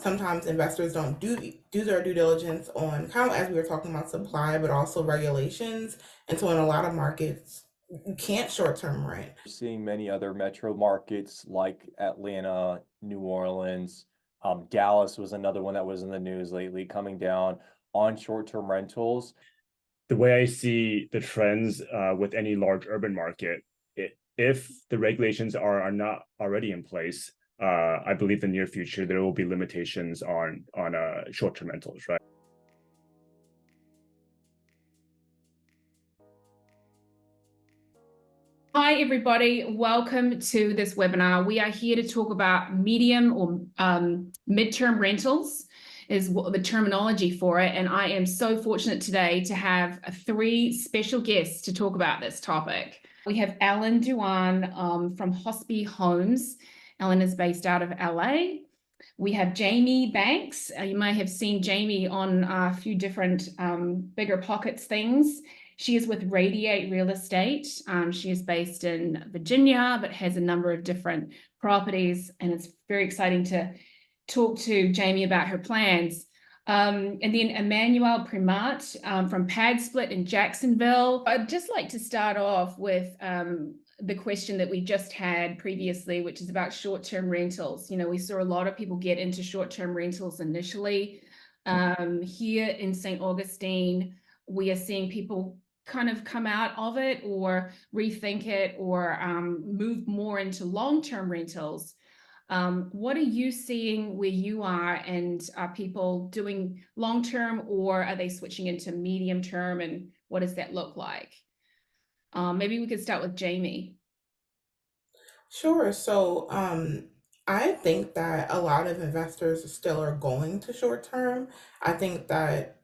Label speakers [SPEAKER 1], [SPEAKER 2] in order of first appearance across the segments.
[SPEAKER 1] sometimes investors don't do their due diligence on kind of as we were talking about supply, but also regulations. And so in a lot of markets, you can't short term rent.
[SPEAKER 2] Seeing many other metro markets like Atlanta, New Orleans, Dallas was another one that was in the news lately, coming down on short-term rentals.
[SPEAKER 3] The way I see the trends with any large urban market, if the regulations are not already in place, I believe in the near future there will be limitations on short-term rentals, right?
[SPEAKER 4] Hi, everybody. Welcome to this webinar. We are here to talk about medium or midterm rentals is what the terminology for it. And I am so fortunate today to have three special guests to talk about this topic. We have Ellen Duan from Hospy Homes. Ellen is based out of LA. We have Jamie Banks. You may have seen Jamie on a few different Bigger Pockets things. She is with Radiate Real Estate. She is based in Virginia, but has a number of different properties, and it's very exciting to talk to Jamie about her plans. And then Emanuel Premate from Padsplit in Jacksonville. I'd just like to start off with the question that we just had previously, which is about short-term rentals. You know, we saw a lot of people get into short-term rentals initially. Here in St. Augustine, we are seeing people kind of come out of it or rethink it or move more into long-term rentals. What are you seeing where you are, and are people doing long-term or are they switching into medium-term, and what does that look like? Maybe we could start with Jamie.
[SPEAKER 1] Sure. So I think that a lot of investors still are going to short term. I think that,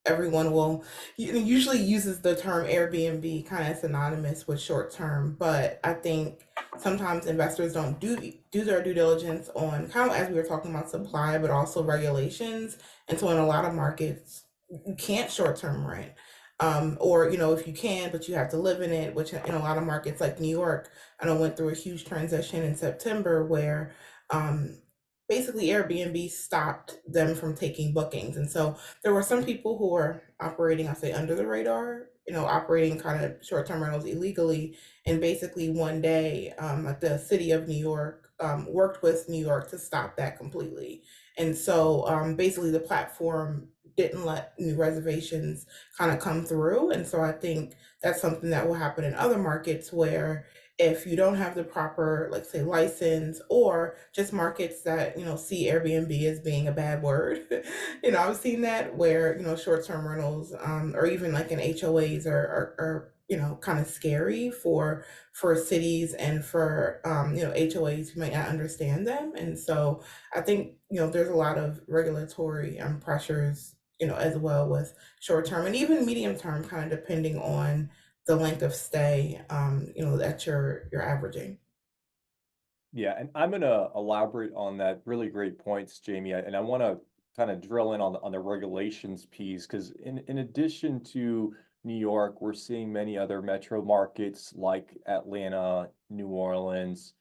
[SPEAKER 1] everyone will usually uses the term Airbnb kind of synonymous with short term, but I think sometimes investors don't do their due diligence on kind of as we were talking about supply, but also regulations. And so in a lot of markets, you can't short term rent. Or if you can, but you have to live in it, which in a lot of markets like New York, I know went through a huge transition in September where um, basically Airbnb stopped them from taking bookings. And so there were some people who were operating, I'll say, under the radar, operating kind of short term rentals illegally. And basically one day, like the city of New York worked with New York to stop that completely. And so basically the platform didn't let new reservations kind of come through. And so I think that's something that will happen in other markets where if you don't have the proper, like say, license, or just markets that, see Airbnb as being a bad word. I've seen that where, short-term rentals, or even like in HOAs are kind of scary for cities and for HOAs who might not understand them. And so I think, there's a lot of regulatory pressures as well with short term and even medium term, kind of depending on the length of stay, that you're averaging.
[SPEAKER 2] Yeah, and I'm gonna elaborate on that. Really great points, Jamie. And I want to kind of drill in on the regulations piece, because in addition to New York, we're seeing many other metro markets like Atlanta, New Orleans,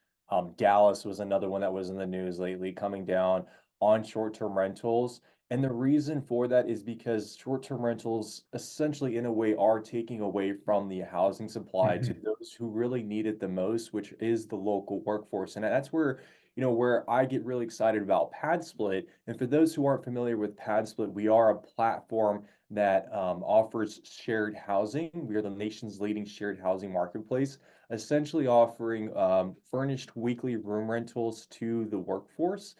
[SPEAKER 2] Dallas was another one that was in the news lately, coming down on short-term rentals. And the reason for that is because short-term rentals essentially, in a way, are taking away from the housing supply to those who really need it the most, which is the local workforce. And that's where, where I get really excited about Padsplit. And for those who aren't familiar with Padsplit, we are a platform that offers shared housing. We are the nation's leading shared housing marketplace, essentially offering furnished weekly room rentals to the workforce.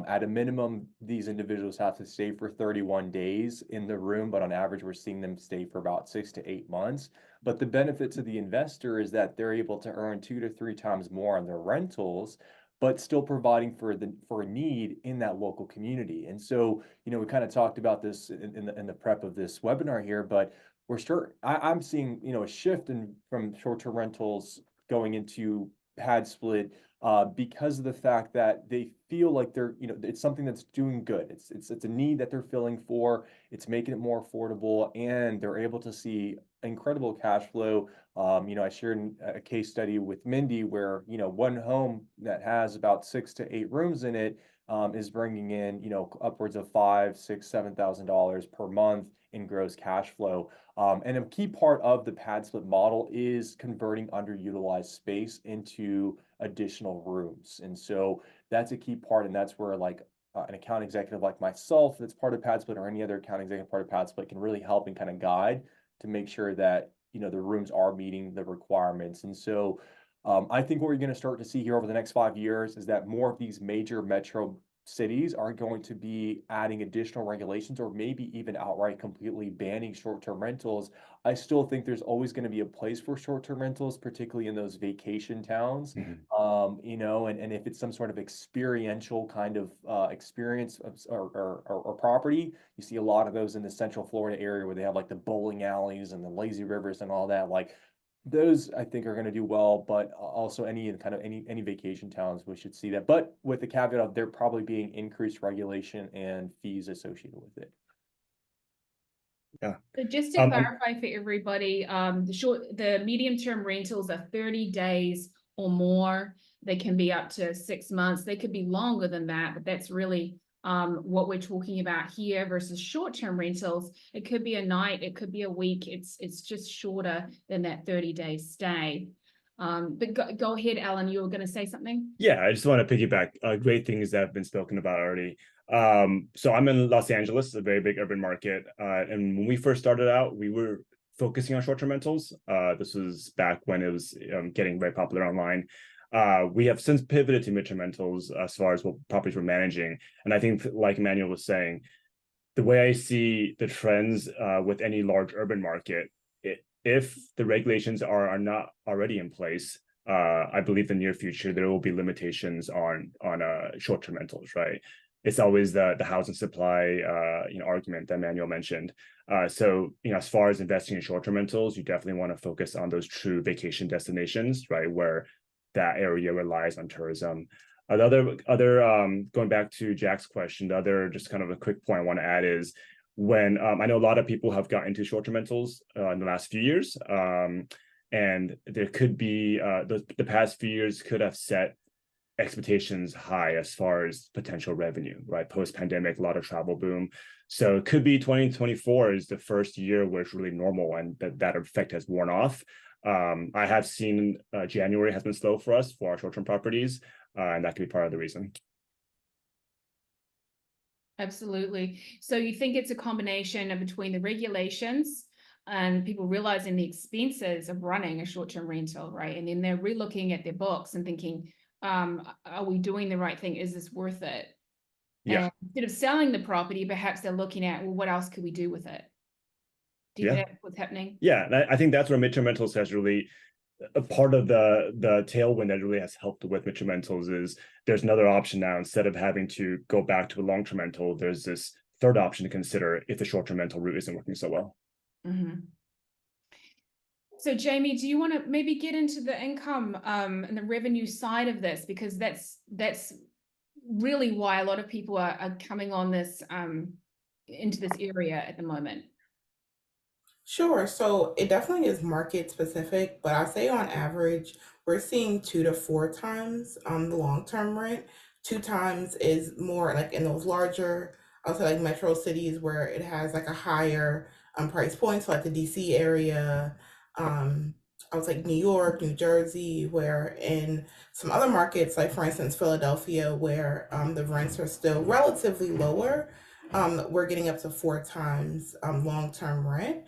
[SPEAKER 2] At a minimum, these individuals have to stay for 31 days in the room, but on average, we're seeing them stay for about 6 to 8 months. But the benefit to the investor is that they're able to earn 2 to 3 times more on their rentals, but still providing for a need in that local community. And so, we kind of talked about this in the prep of this webinar here, but I'm seeing, a shift from short-term rentals going into Padsplit because of the fact that they feel like they're, it's something that's doing good. It's a need that they're filling for. It's making it more affordable, and they're able to see incredible cash flow. I shared a case study with Mindy where, one home that has about 6 to 8 rooms in it, is bringing in, upwards of $5, $6, $7,000 per month in gross cash flow. And a key part of the Padsplit model is converting underutilized space into additional rooms. And so that's a key part, and that's where like an account executive like myself that's part of Padsplit, or any other account executive part of Padsplit, can really help and kind of guide to make sure that the rooms are meeting the requirements. And so I think what we're going to start to see here over the next 5 years is that more of these major metro cities are going to be adding additional regulations, or maybe even outright completely banning short-term rentals. I still think there's always going to be a place for short-term rentals, particularly in those vacation towns. And if it's some sort of experiential kind of experience or property, you see a lot of those in the Central Florida area where they have like the bowling alleys and the lazy rivers and all that. Like those I think are going to do well, but also any vacation towns, we should see that, but with the caveat of there probably being increased regulation and fees associated with it.
[SPEAKER 3] Yeah.
[SPEAKER 4] So just to clarify for everybody, the medium-term rentals are 30 days or more. They can be up to 6 months. They could be longer than that, but that's really what we're talking about here versus short-term rentals. It could be a night, it could be a week. It's just shorter than that 30-day stay. But go ahead, Alan, you were going to say something?
[SPEAKER 3] Yeah, I just want to piggyback great things that have been spoken about already. So I'm in Los Angeles, a very big urban market. And when we first started out, we were focusing on short-term rentals. This was back when it was getting very popular online. We have since pivoted to midterm rentals as far as what properties we're managing. And I think, like Emanuel was saying, the way I see the trends with any large urban market, if the regulations are not already in place, I believe in the near future there will be limitations on short-term rentals, right? It's always the housing supply argument that Emanuel mentioned. So as far as investing in short-term rentals, you definitely want to focus on those true vacation destinations, right, where that area relies on tourism. Other going back to Jack's question, the other just kind of a quick point I want to add is when I know a lot of people have got into short-term rentals in the last few years, and there could be the past few years could have set expectations high as far as potential revenue, right? Post-pandemic, a lot of travel boom. So it could be 2024 is the first year where it's really normal and that effect has worn off. I have seen January has been slow for us for our short-term properties, and that could be part of the reason.
[SPEAKER 4] Absolutely. So you think it's a combination of between the regulations and people realizing the expenses of running a short-term rental, right? And then they're relooking at their books and thinking, are we doing the right thing? Is this worth it?
[SPEAKER 3] Yeah.
[SPEAKER 4] And instead of selling the property, perhaps they're looking at, well, what else could we do with it? Do you think that's what's happening?
[SPEAKER 3] Yeah, and I think that's where midterm rentals has really a part of the tailwind that really has helped with midterm rentals is there's another option now. Instead of having to go back to a long-term rental, there's this third option to consider if the short-term rental route isn't working so well.
[SPEAKER 4] Mm-hmm. So Jamie, do you want to maybe get into the income and the revenue side of this? Because that's really why a lot of people are coming on this into this area at the moment.
[SPEAKER 1] Sure. So it definitely is market specific, but I say on average, we're seeing 2 to 4 times the long-term rent. 2 times is more like in those larger, I'll say like metro cities where it has like a higher price point. So like the DC area, I was like New York, New Jersey, where in some other markets, like for instance, Philadelphia, where the rents are still relatively lower, we're getting up to 4 times long-term rent.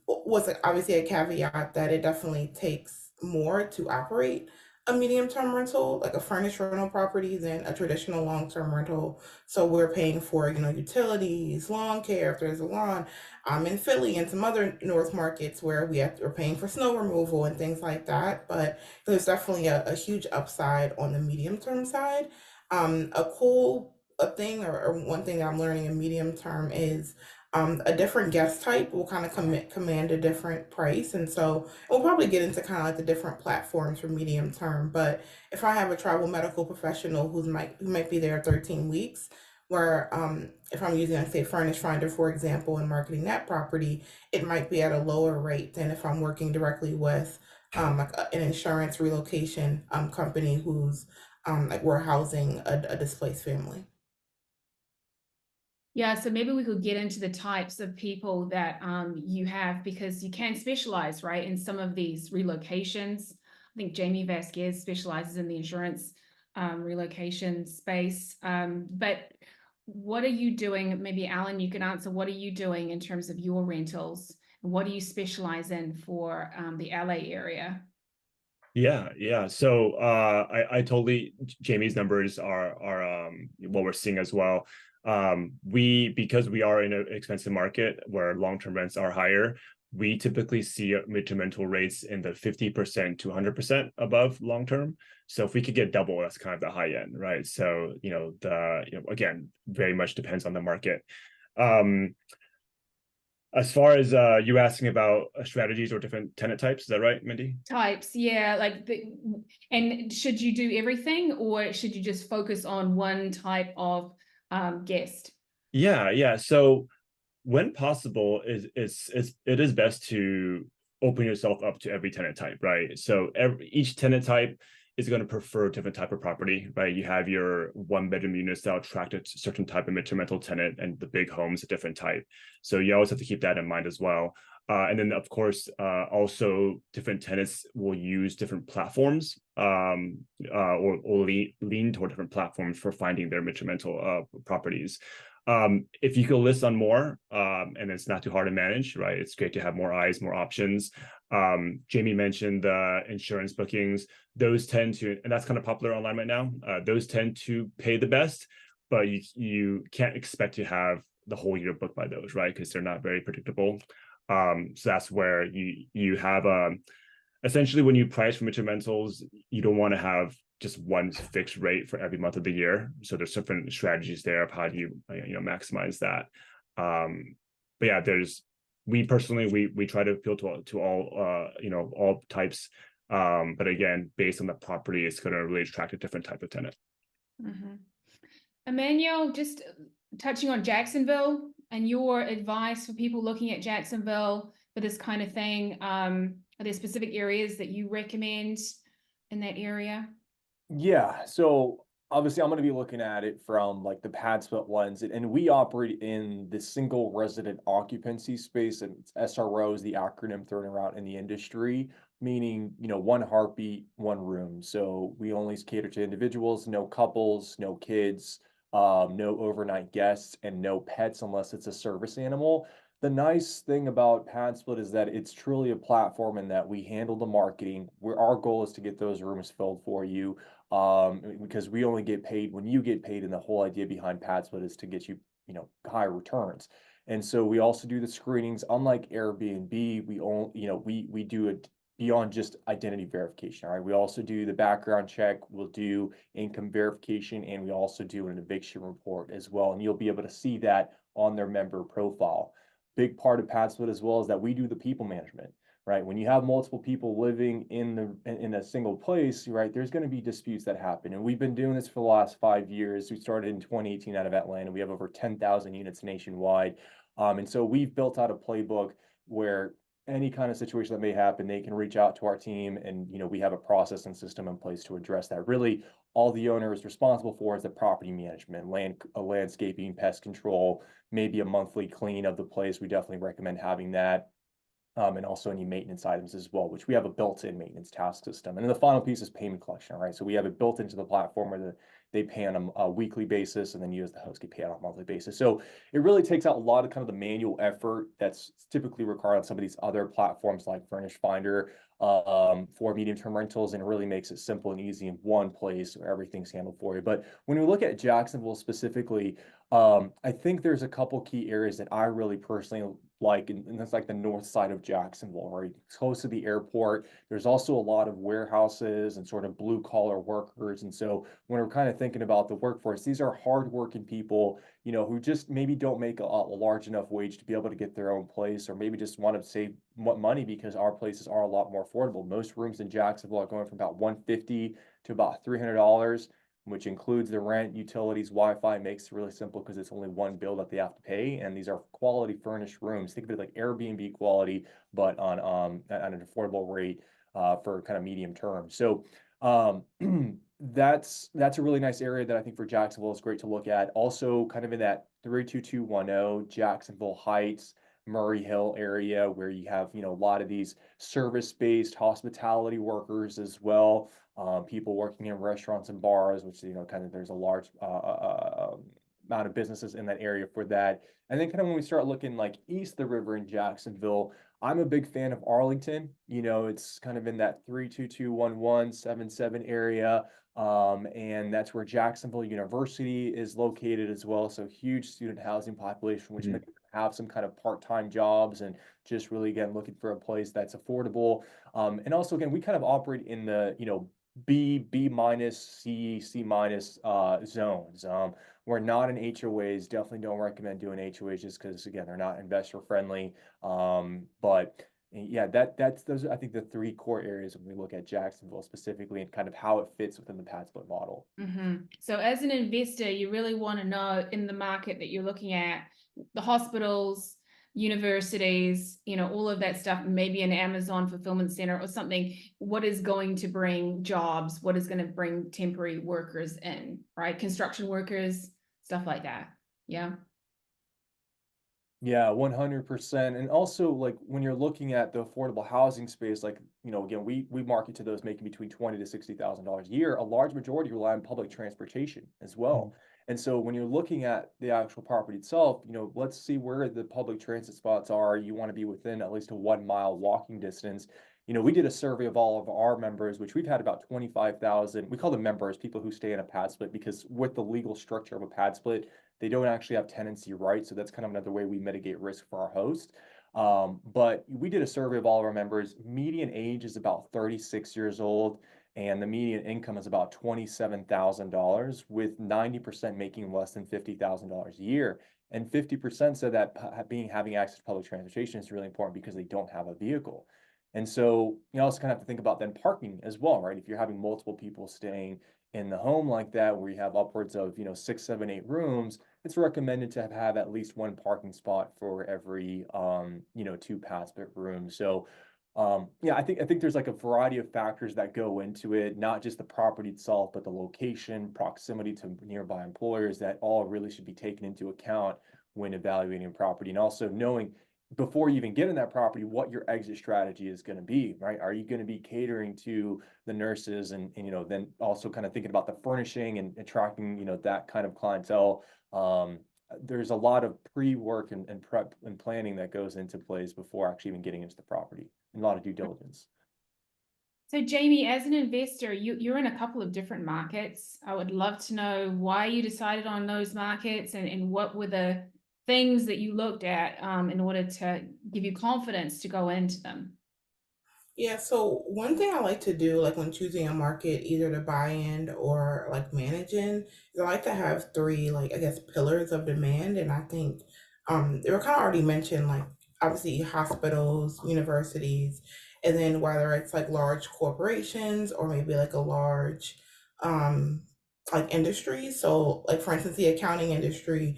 [SPEAKER 1] Was obviously a caveat that it definitely takes more to operate a medium-term rental, like a furnished rental property, than a traditional long-term rental. So we're paying for, utilities, lawn care, if there's a lawn. In Philly and some other North markets where we're paying for snow removal and things like that. But there's definitely a huge upside on the medium-term side. A cool thing or one thing that I'm learning in medium term is a different guest type will kind of command a different price. And so we'll probably get into kind of like the different platforms for medium term. But if I have a travel medical professional who might be there 13 weeks, where if I'm using, like, say, Furnish Finder, for example, and marketing that property, it might be at a lower rate than if I'm working directly with like an insurance relocation company who's like we're housing a displaced family.
[SPEAKER 4] Yeah, so maybe we could get into the types of people that you have, because you can specialize, right, in some of these relocations. I think Jamie Vasquez specializes in the insurance relocation space. But what are you doing? Maybe Alan, you can answer. What are you doing in terms of your rentals? What do you specialize in for the LA area?
[SPEAKER 3] Yeah. So I totally, Jamie's numbers are what we're seeing as well. Because we are in an expensive market where long-term rents are higher, we typically see mid-term rental rates in the 50% to 100% above long-term. So if we could get double, that's kind of the high end, right? So again, very much depends on the market. As far as you asking about strategies or different tenant types, is that right, Mindy?
[SPEAKER 4] Types, yeah, and should you do everything, or should you just focus on one type of guest?
[SPEAKER 3] Yeah. So when possible, it is best to open yourself up to every tenant type, right? So each tenant type is going to prefer a different type of property, right? You have your one-bedroom units that attract a certain type of midterm rental tenant, and the big homes a different type. So you always have to keep that in mind as well. And then, of course, also different tenants will use different platforms or lean toward different platforms for finding their midterm rental properties. If you could list on more, and it's not too hard to manage, right? It's great to have more eyes, more options. Jamie mentioned the insurance bookings. Those tend to, and that's kind of popular online right now. Those tend to pay the best, but you can't expect to have the whole year booked by those, right? Because they're not very predictable. So that's where you have essentially when you price for midterm rentals, you don't want to have just one fixed rate for every month of the year. So there's different strategies there of how do you maximize that. But yeah, we personally try to appeal to all all types. But again, based on the property, it's going to really attract a different type of tenant.
[SPEAKER 4] Mm-hmm. Emanuel, just touching on Jacksonville and your advice for people looking at Jacksonville for this kind of thing. Are there specific areas that you recommend in that area?
[SPEAKER 2] Yeah, so obviously I'm going to be looking at it from like the Padsplit lens, and we operate in the single resident occupancy space, and SRO is the acronym thrown around in the industry, meaning, one heartbeat, one room. So we only cater to individuals, no couples, no kids, no overnight guests, and no pets unless it's a service animal. The nice thing about Padsplit is that it's truly a platform in that we handle the marketing, where our goal is to get those rooms filled for you, because we only get paid when you get paid, and the whole idea behind Padsplit is to get you, higher returns. And so we also do the screenings. Unlike Airbnb, we do it beyond just identity verification. All right, we also do the background check, we'll do income verification, and we also do an eviction report as well. And you'll be able to see that on their member profile. Big part of Padsplit as well is that we do the people management. Right, when you have multiple people living in a single place, right, there's going to be disputes that happen, and we've been doing this for the last 5 years. We started in 2018 out of Atlanta. We have over 10,000 units nationwide, and so we've built out a playbook where any kind of situation that may happen, they can reach out to our team, and we have a process and system in place to address that. Really, all the owner is responsible for is the property management, landscaping, pest control, maybe a monthly clean of the place. We definitely recommend having that. And also any maintenance items as well, which we have a built-in maintenance task system. And then the final piece is payment collection, right? So we have it built into the platform where they pay on a weekly basis, and then you as the host get paid on a monthly basis. So it really takes out a lot of kind of the manual effort that's typically required on some of these other platforms like Furnish Finder for medium-term rentals, and it really makes it simple and easy in one place where everything's handled for you. But when we look at Jacksonville specifically, I think there's a couple key areas that I really personally like, and that's like the north side of Jacksonville, right? It's close to the airport. There's also a lot of warehouses and sort of blue collar workers. And so when we're kind of thinking about the workforce, these are hardworking people, who just maybe don't make a large enough wage to be able to get their own place, or maybe just want to save money because our places are a lot more affordable. Most rooms in Jacksonville are going from about $150 to about $300, which includes the rent, utilities, Wi-Fi. Makes it really simple because it's only one bill that they have to pay. And these are quality furnished rooms. Think of it like Airbnb quality, but on an affordable rate for kind of medium term. So that's a really nice area that I think for Jacksonville is great to look at. Also, kind of in that 32210 Jacksonville Heights, Murray Hill area, where you have a lot of these service-based hospitality workers as well. People working in restaurants and bars, which kind of there's a large amount of businesses in that area for that. And then kind of when we start looking like east of the river in Jacksonville, I'm a big fan of Arlington. It's kind of in that 3221177 area. And that's where Jacksonville University is located as well. So huge student housing population, which
[SPEAKER 3] Mhm.
[SPEAKER 2] have some kind of part-time jobs and just really again looking for a place that's affordable. And also again, we kind of operate in the B minus, C minus zones. We're not in HOAs. Definitely don't recommend doing HOAs just because again they're not investor friendly. But yeah, that's those are, I think, the three core areas when we look at Jacksonville specifically and kind of how it fits within the Padsplit model.
[SPEAKER 4] So as an investor, you really want to know in the market that you're looking at, the hospitals, universities, all of that stuff, maybe an Amazon fulfillment center or something, what is going to bring jobs, what is going to bring temporary workers in, right? Construction workers, stuff like that. Yeah.
[SPEAKER 2] Yeah, 100%. And also like when you're looking at the affordable housing space, like, again, we market to those making between $20,000 to $60,000 a year. A large majority rely on public transportation as well. And so when you're looking at the actual property itself, let's see where the public transit spots are. You want to be within at least a 1 mile walking distance. We did a survey of all of our members, which we've had about 25,000. We call them members, people who stay in a pad split, because with the legal structure of a pad split, they don't actually have tenancy rights. So that's kind of another way we mitigate risk for our host. But we did a survey of all of our members. Median age is about 36 years old, and the median income is about $27,000, with 90% making less than $50,000 a year. And 50% said that having access to public transportation is really important because they don't have a vehicle. And so you also kind of have to think about then parking as well, right? If you're having multiple people staying in the home like that, where you have upwards of 6, 7, 8 rooms, it's recommended to have at least one parking spot for every 2 Padsplit rooms. So yeah, I think there's like a variety of factors that go into it, not just the property itself, but the location, proximity to nearby employers, that all really should be taken into account when evaluating a property. And also knowing before you even get in that property what your exit strategy is going to be, right? Are you going to be catering to the nurses and then also kind of thinking about the furnishing and attracting that kind of clientele? There's a lot of pre-work and prep and planning that goes into place before actually even getting into the property, and a lot of due diligence.
[SPEAKER 4] So Jamie, as an investor, you're in a couple of different markets. I would love to know why you decided on those markets and what were the things that you looked at in order to give you confidence to go into them.
[SPEAKER 1] Yeah, so one thing I like to do, like when choosing a market, either to buy in or like manage in, is I like to have three, like I guess, pillars of demand. And I think they were kind of already mentioned, like obviously hospitals, universities, and then whether it's like large corporations or maybe like a large um like industry. So like for instance, the accounting industry,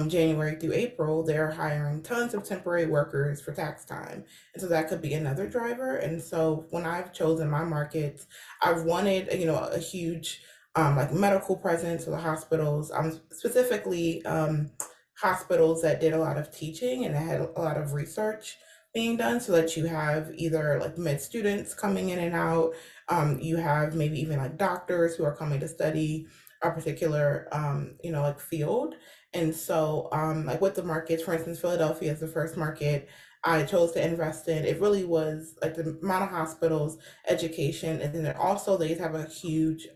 [SPEAKER 1] January through April, they're hiring tons of temporary workers for tax time. And so that could be another driver. And so when I've chosen my markets, I've wanted, a huge like medical presence for the hospitals, specifically hospitals that did a lot of teaching and that had a lot of research being done so that you have either like med students coming in and out, you have maybe even like doctors who are coming to study a particular like field. And so like with the markets, for instance, Philadelphia is the first market I chose to invest in. It really was like the amount of hospitals, education, and then also they have a huge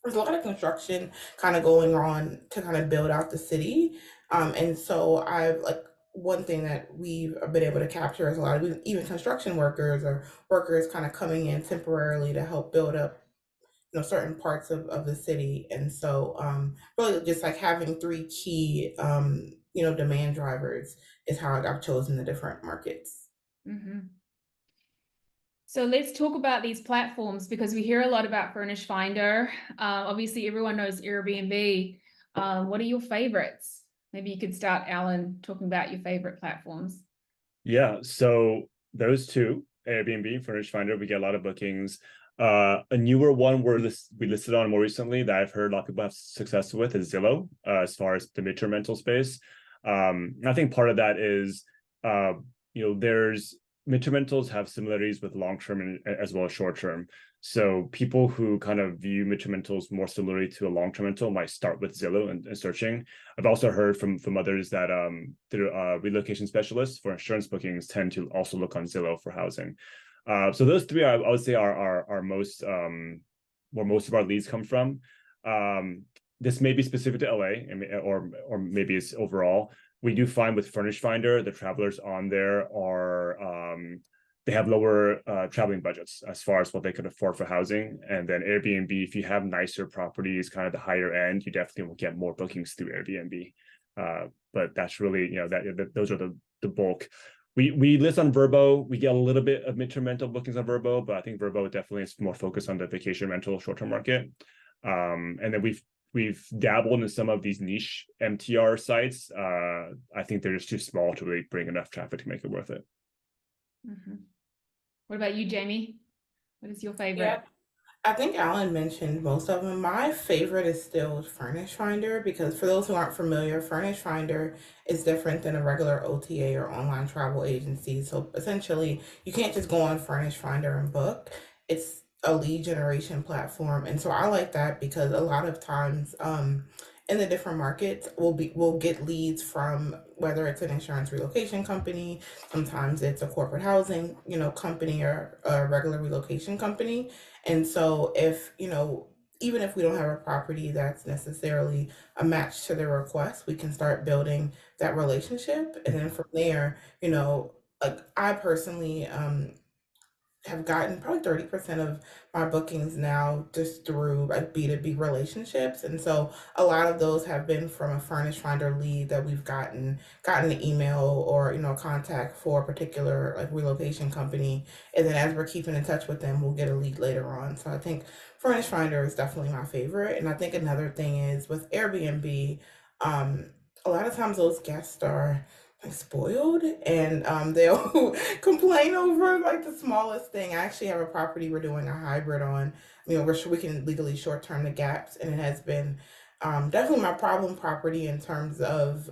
[SPEAKER 1] there's a lot of construction kind of going on to kind of build out the city. And so I've like one thing that we've been able to capture is a lot of even construction workers or workers kind of coming in temporarily to help build up certain parts of the city. And so really just like having three key demand drivers is how I've chosen the different markets.
[SPEAKER 4] So let's talk about these platforms because we hear a lot about Furnish Finder. Obviously everyone knows Airbnb. What are your favorites? Maybe you could start, Alan, talking about your favorite platforms.
[SPEAKER 3] Yeah, so those two, Airbnb, Furnish Finder, we get a lot of bookings. A newer one we listed on more recently that I've heard a lot of people have success with is Zillow, as far as the midterm rental space. I think part of that is, there's midterm rentals have similarities with long-term as well as short-term. So people who kind of view midterm rentals more similarly to a long-term rental might start with Zillow and searching. I've also heard from others that relocation specialists for insurance bookings tend to also look on Zillow for housing. So those three I would say are most where most of our leads come from. This may be specific to LA or maybe it's overall. We do find with Furnish Finder, the travelers on there are they have lower traveling budgets as far as what they could afford for housing. And then Airbnb, if you have nicer properties, kind of the higher end, you definitely will get more bookings through Airbnb. But that's really, those are the bulk. We list on Vrbo. We get a little bit of midterm rental bookings on Vrbo, but I think Vrbo definitely is more focused on the vacation rental short-term market. And then we've dabbled in some of these niche MTR sites. I think they're just too small to really bring enough traffic to make it worth it.
[SPEAKER 4] Mm-hmm. What about you, Jamie? What is your favorite?
[SPEAKER 1] Yeah, I think Alan mentioned most of them. My favorite is still Furnish Finder because for those who aren't familiar, Furnish Finder is different than a regular OTA or online travel agency. So essentially, you can't just go on Furnish Finder and book. It's a lead generation platform, and so I like that because a lot of times, in the different markets, we'll get leads from whether it's an insurance relocation company, sometimes it's a corporate housing, company or a regular relocation company. And so if, even if we don't have a property that's necessarily a match to their request, we can start building that relationship. And then from there, like I personally have gotten probably 30% of my bookings now just through like B2B relationships. And so a lot of those have been from a Furnish Finder lead that we've gotten an email or, contact for a particular like relocation company. And then as we're keeping in touch with them, we'll get a lead later on. So I think Furnish Finder is definitely my favorite. And I think another thing is with Airbnb, um, a lot of times those guests are like spoiled and they'll complain over like the smallest thing. I actually have a property we're doing a hybrid on, where we can legally short term the gaps, and it has been definitely my problem property in terms of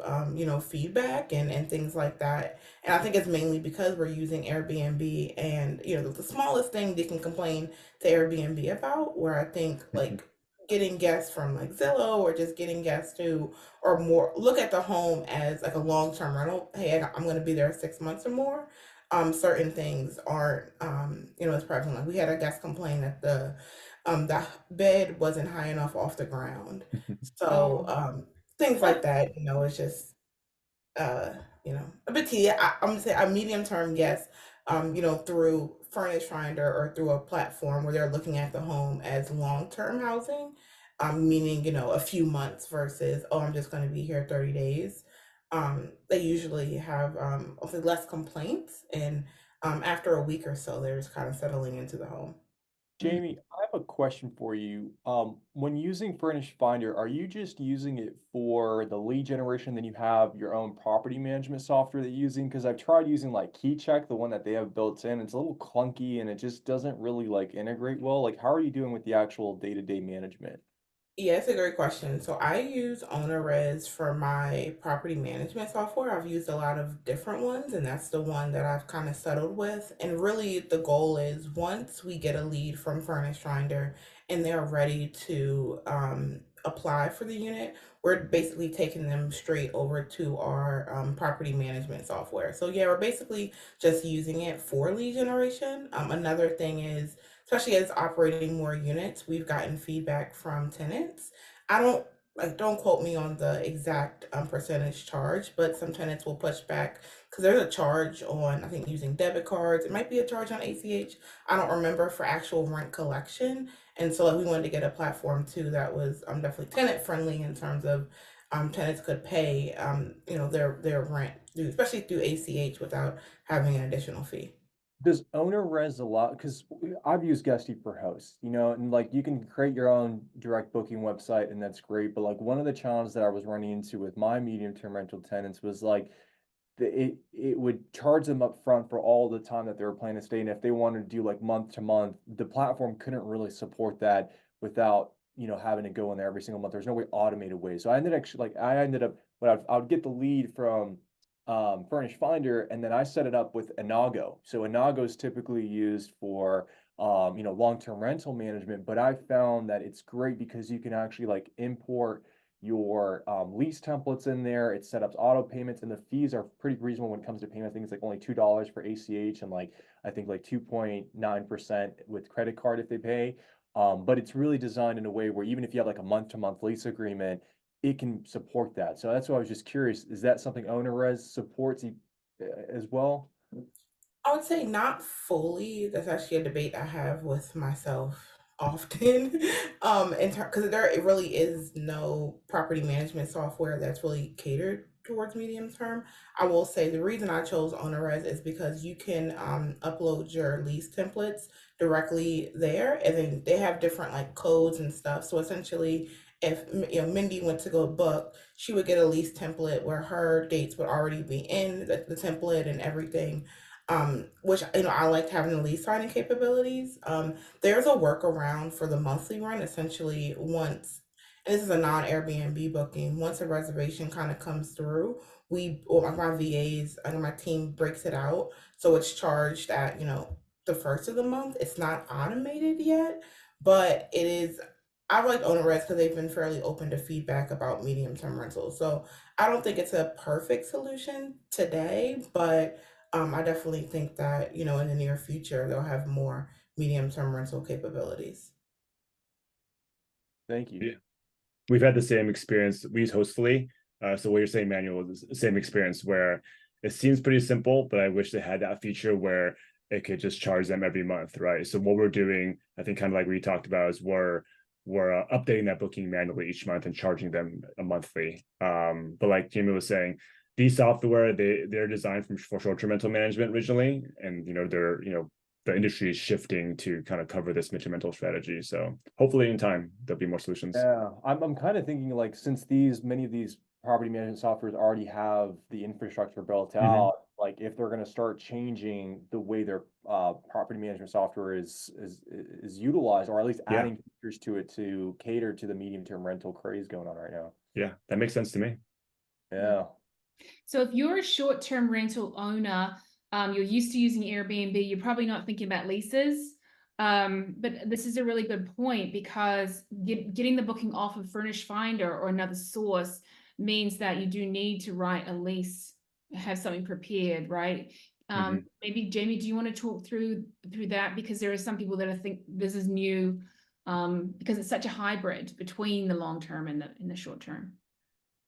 [SPEAKER 1] feedback and things like that. And I think it's mainly because we're using Airbnb, and the smallest thing they can complain to Airbnb about. Where I think like getting guests from like Zillow or just getting guests who or more look at the home as like a long-term rental. Hey, I'm going to be there 6 months or more. Certain things aren't, as prevalent. Like we had a guest complain that the bed wasn't high enough off the ground. So
[SPEAKER 4] Oh,
[SPEAKER 1] things like that, it's just uh, a bit tedious. I'm gonna say a medium term yes, through Furnish Finder or through a platform where they're looking at the home as long term housing, meaning, a few months versus, oh, I'm just gonna be here 30 days. They usually have hopefully less complaints, and after a week or so, they're just kind of settling into the home.
[SPEAKER 4] mm.
[SPEAKER 2] Jamie, I have a question for you. When using Furnish Finder, are you just using it for the lead generation, then you have your own property management software that you're using? Because I've tried using like KeyCheck, the one that they have built in. It's a little clunky and it just doesn't really like integrate well. Like, how are you doing with the actual day-to-day management?
[SPEAKER 1] Yeah, it's a great question. So I use OwnerRez for my property management software. I've used a lot of different ones, and that's the one that I've kind of settled with. And really, the goal is once we get a lead from Furnish Finder and they're ready to apply for the unit, we're basically taking them straight over to our property management software. So yeah, we're basically just using it for lead generation. Another thing is especially as operating more units, we've gotten feedback from tenants. I don't don't quote me on the exact percentage charge, but some tenants will push back because there's a charge on I think using debit cards. It might be a charge on ACH. I don't remember for actual rent collection. And so like, we wanted to get a platform too that was definitely tenant friendly in terms of tenants could pay their rent especially through ACH without having an additional fee.
[SPEAKER 2] Does owner res allow, because I've used Guesty for hosts, and like you can create your own direct booking website and that's great. But like one of the challenges that I was running into with my medium term rental tenants was like it would charge them up front for all the time that they were planning to stay. And if they wanted to do like month to month, the platform couldn't really support that without, having to go in there every single month. There's no way automated way. So I ended up, but I would get the lead from Furnish Finder, and then I set it up with Inago. So Inago is typically used for long-term rental management, but I found that it's great because you can actually like import your lease templates in there. It set up auto payments, and the fees are pretty reasonable when it comes to payment. I think it's like only $2 for ACH, and like I think like 2.9% with credit card if they pay. But it's really designed in a way where even if you have like a month-to-month lease agreement, it can support that. So that's why I was just curious, is that something OwnerRez supports as well?
[SPEAKER 1] I would say not fully. That's actually a debate I have with myself often. Because there it really is no property management software that's really catered towards medium term. I will say the reason I chose OwnerRez is because you can upload your lease templates directly there, and then they have different like codes and stuff. So essentially, if Mindy went to go book, she would get a lease template where her dates would already be in the template and everything, which I liked having the lease signing capabilities. There's a workaround for the monthly run. Essentially, once, and this is a non-Airbnb booking, once a reservation kind of comes through, or my VAs and my team breaks it out, so it's charged at the first of the month. It's not automated yet, but it is. I like OwnerRez because they've been fairly open to feedback about medium-term rentals. So I don't think it's a perfect solution today, but I definitely think that, in the near future, they'll have more medium-term rental capabilities.
[SPEAKER 2] Thank you.
[SPEAKER 3] Yeah. We've had the same experience. We use Hostfully. So what you're saying, Manuel, is the same experience where it seems pretty simple, but I wish they had that feature where it could just charge them every month, right? So what we're doing, I think kind of like we talked about, is we're updating that booking manually each month and charging them a monthly. But like Jamie was saying, these software, they're designed for short-term rental management originally, and the industry is shifting to kind of cover this midterm rental strategy. So hopefully in time there'll be more solutions.
[SPEAKER 2] Yeah, I'm kind of thinking like since many of these property management softwares already have the infrastructure built out, like if they're going to start changing the way their property management software is utilized, or at least
[SPEAKER 3] Yeah.
[SPEAKER 2] adding features to it to cater to the medium term rental craze going on right now.
[SPEAKER 3] Yeah, that makes sense to me.
[SPEAKER 2] Yeah.
[SPEAKER 4] So if you're a short-term rental owner, you're used to using Airbnb, you're probably not thinking about leases. But this is a really good point because getting the booking off of Furnish Finder or another source means that you do need to write a lease, have something prepared, right? Maybe Jamie, do you want to talk through that? Because there are some people that I think this is new, because it's such a hybrid between the long term and the short term.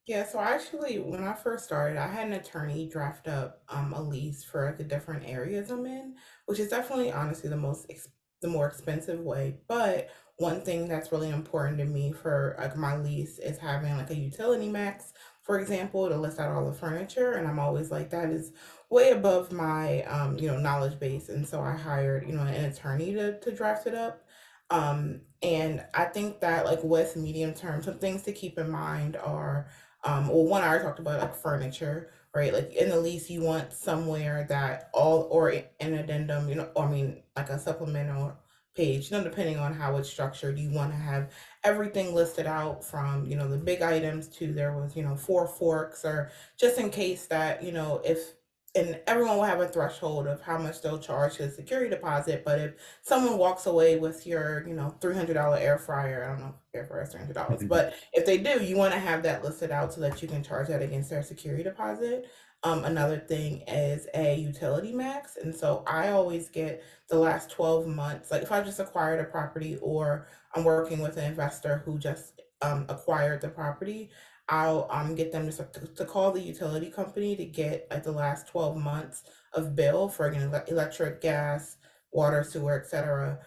[SPEAKER 1] Yeah, so actually, when I first started, I had an attorney draft up a lease for the different areas I'm in, which is definitely honestly the more expensive way. But one thing that's really important to me for like my lease is having like a utility max, for example, to list out all the furniture. And I'm always like, that is way above my knowledge base. And so I hired, an attorney to draft it up. And I think that like with medium term, some things to keep in mind are well, one I already talked about, like furniture, right? Like in the lease, you want somewhere that or an addendum, or I mean, like a supplemental page, depending on how it's structured, you want to have everything listed out from, the big items to there was, 4 forks, or just in case that, if, and everyone will have a threshold of how much they'll charge the security deposit. But if someone walks away with your, $300 air fryer, I don't know if air fryer is $300, but if they do, you want to have that listed out so that you can charge that against their security deposit. Another thing is a utility max. And so I always get the last 12 months, like if I just acquired a property or I'm working with an investor who just acquired the property, I'll get them to call the utility company to get like the last 12 months of bill for electric, gas, water, sewer, etc.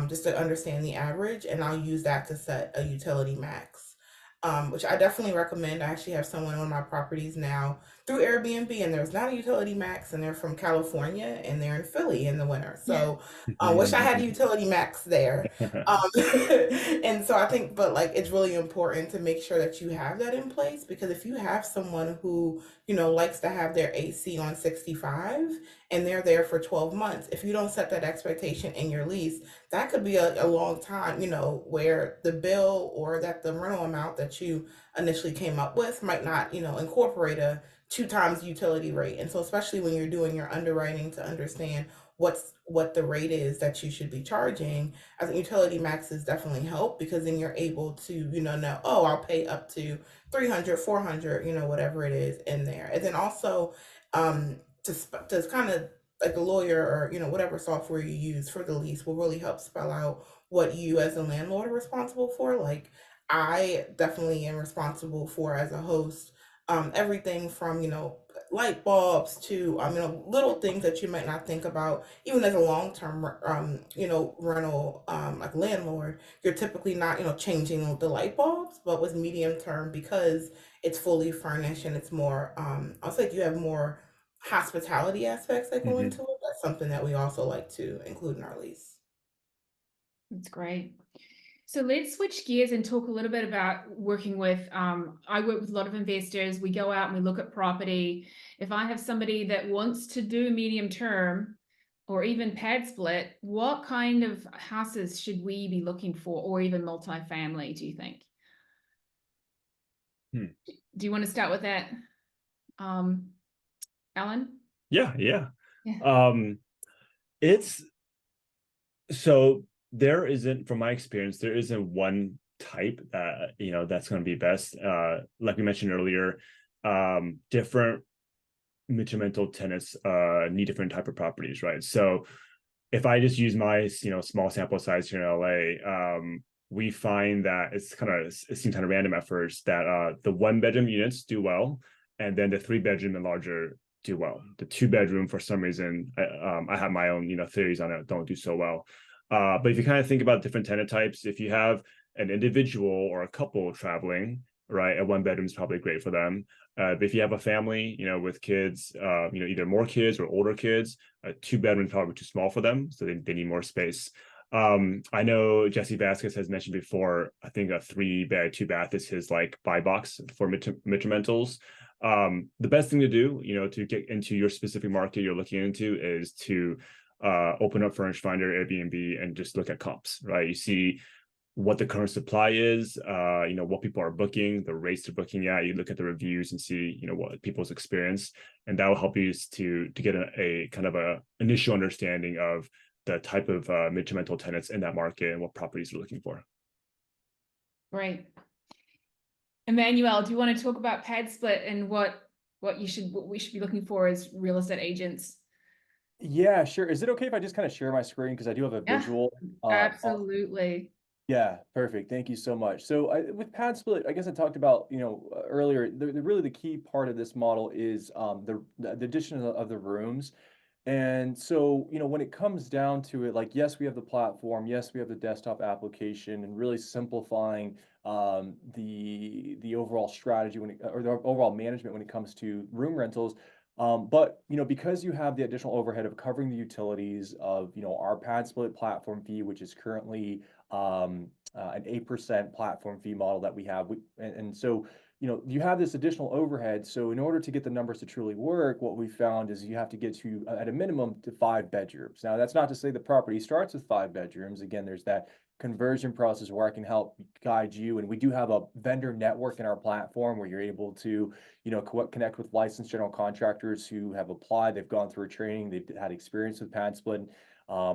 [SPEAKER 1] Just to understand the average, and I'll use that to set a utility max. which I definitely recommend. I actually have someone on my properties now through Airbnb, and there's not a utility max, and they're from California, and they're in Philly in the winter. So I wish I had a utility max there. Um, and so I think, but like, it's really important to make sure that you have that in place, because if you have someone who, likes to have their AC on 65 and they're there for 12 months, if you don't set that expectation in your lease, that could be a long time, where the bill or that the rental amount that you initially came up with might not, incorporate a 2 times utility rate. And so, especially when you're doing your underwriting to understand what the rate is that you should be charging, I think utility maxes definitely help, because then you're able to, know, oh, I'll pay up to 300, 400, whatever it is in there. And then also, to kind of, like, the lawyer or whatever software you use for the lease will really help spell out what you as a landlord are responsible for. Like, I definitely am responsible for, as a host, everything from light bulbs to little things that you might not think about, even as a long-term rental, like, landlord. You're typically not changing the light bulbs, but with medium term, because it's fully furnished and it's more, I'll say, you have more hospitality aspects that go into it. That's something that we also like to include in our lease.
[SPEAKER 4] That's great. So let's switch gears and talk a little bit about working with, I work with a lot of investors. We go out and we look at property. If I have somebody that wants to do medium term or even pad split, what kind of houses should we be looking for, or even multifamily, do you think? Do you want to start with that, Alan?
[SPEAKER 3] Yeah.
[SPEAKER 4] Yeah.
[SPEAKER 3] It's so there isn't, from my experience, there isn't one type that that's going to be best. Like we mentioned earlier, different mid-to tenants need different type of properties, right? So if I just use my small sample size here in LA, we find that it seems kind of random at first that the 1-bedroom units do well, and then the 3-bedroom and larger do well. The 2-bedroom, for some reason, I have my own theories on it, don't do so well. But if you kind of think about different tenant types, if you have an individual or a couple traveling, right, a 1-bedroom is probably great for them. But if you have a family, with kids, either more kids or older kids, a 2-bedroom is probably too small for them, so they need more space. I know Jesse Vasquez has mentioned before, I think a 3-bed, 2-bath is his like buy box for mid-to-rentals. The best thing to do, to get into your specific market you're looking into, is to open up Furnish Finder, Airbnb, and just look at comps, right? You see what the current supply is, what people are booking, the rates they're booking at. You look at the reviews and see, what people's experience, and that will help you to get a kind of a initial understanding of the type of mid-to tenants in that market and what properties you're looking for.
[SPEAKER 4] Great. Emanuel, do you want to talk about pad split and what we should be looking for as real estate agents?
[SPEAKER 2] Yeah, sure. Is it okay if I just kind of share my screen, because I do have a visual?
[SPEAKER 4] Absolutely.
[SPEAKER 2] Yeah, perfect. Thank you so much. So with Padsplit, I guess I talked about, earlier, really the key part of this model is the addition of the rooms. And so, when it comes down to it, like, yes, we have the platform, yes, we have the desktop application, and really simplifying the overall strategy or the overall management when it comes to room rentals. But because you have the additional overhead of covering the utilities of our Padsplit platform fee, which is currently an 8% platform fee model that we have, and so you have this additional overhead. So in order to get the numbers to truly work, what we found is you have to get to, at a minimum, to 5 bedrooms. Now, that's not to say the property starts with 5 bedrooms. Again, there's that conversion process where I can help guide you. And we do have a vendor network in our platform where you're able to, connect with licensed general contractors who have applied, they've gone through a training, they've had experience with Padsplit.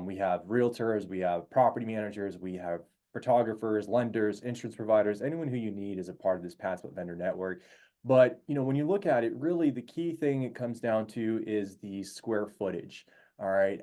[SPEAKER 2] We have realtors, we have property managers, we have photographers, lenders, insurance providers, anyone who you need is a part of this Padsplit vendor network. But when you look at it, really the key thing it comes down to is the square footage. All right.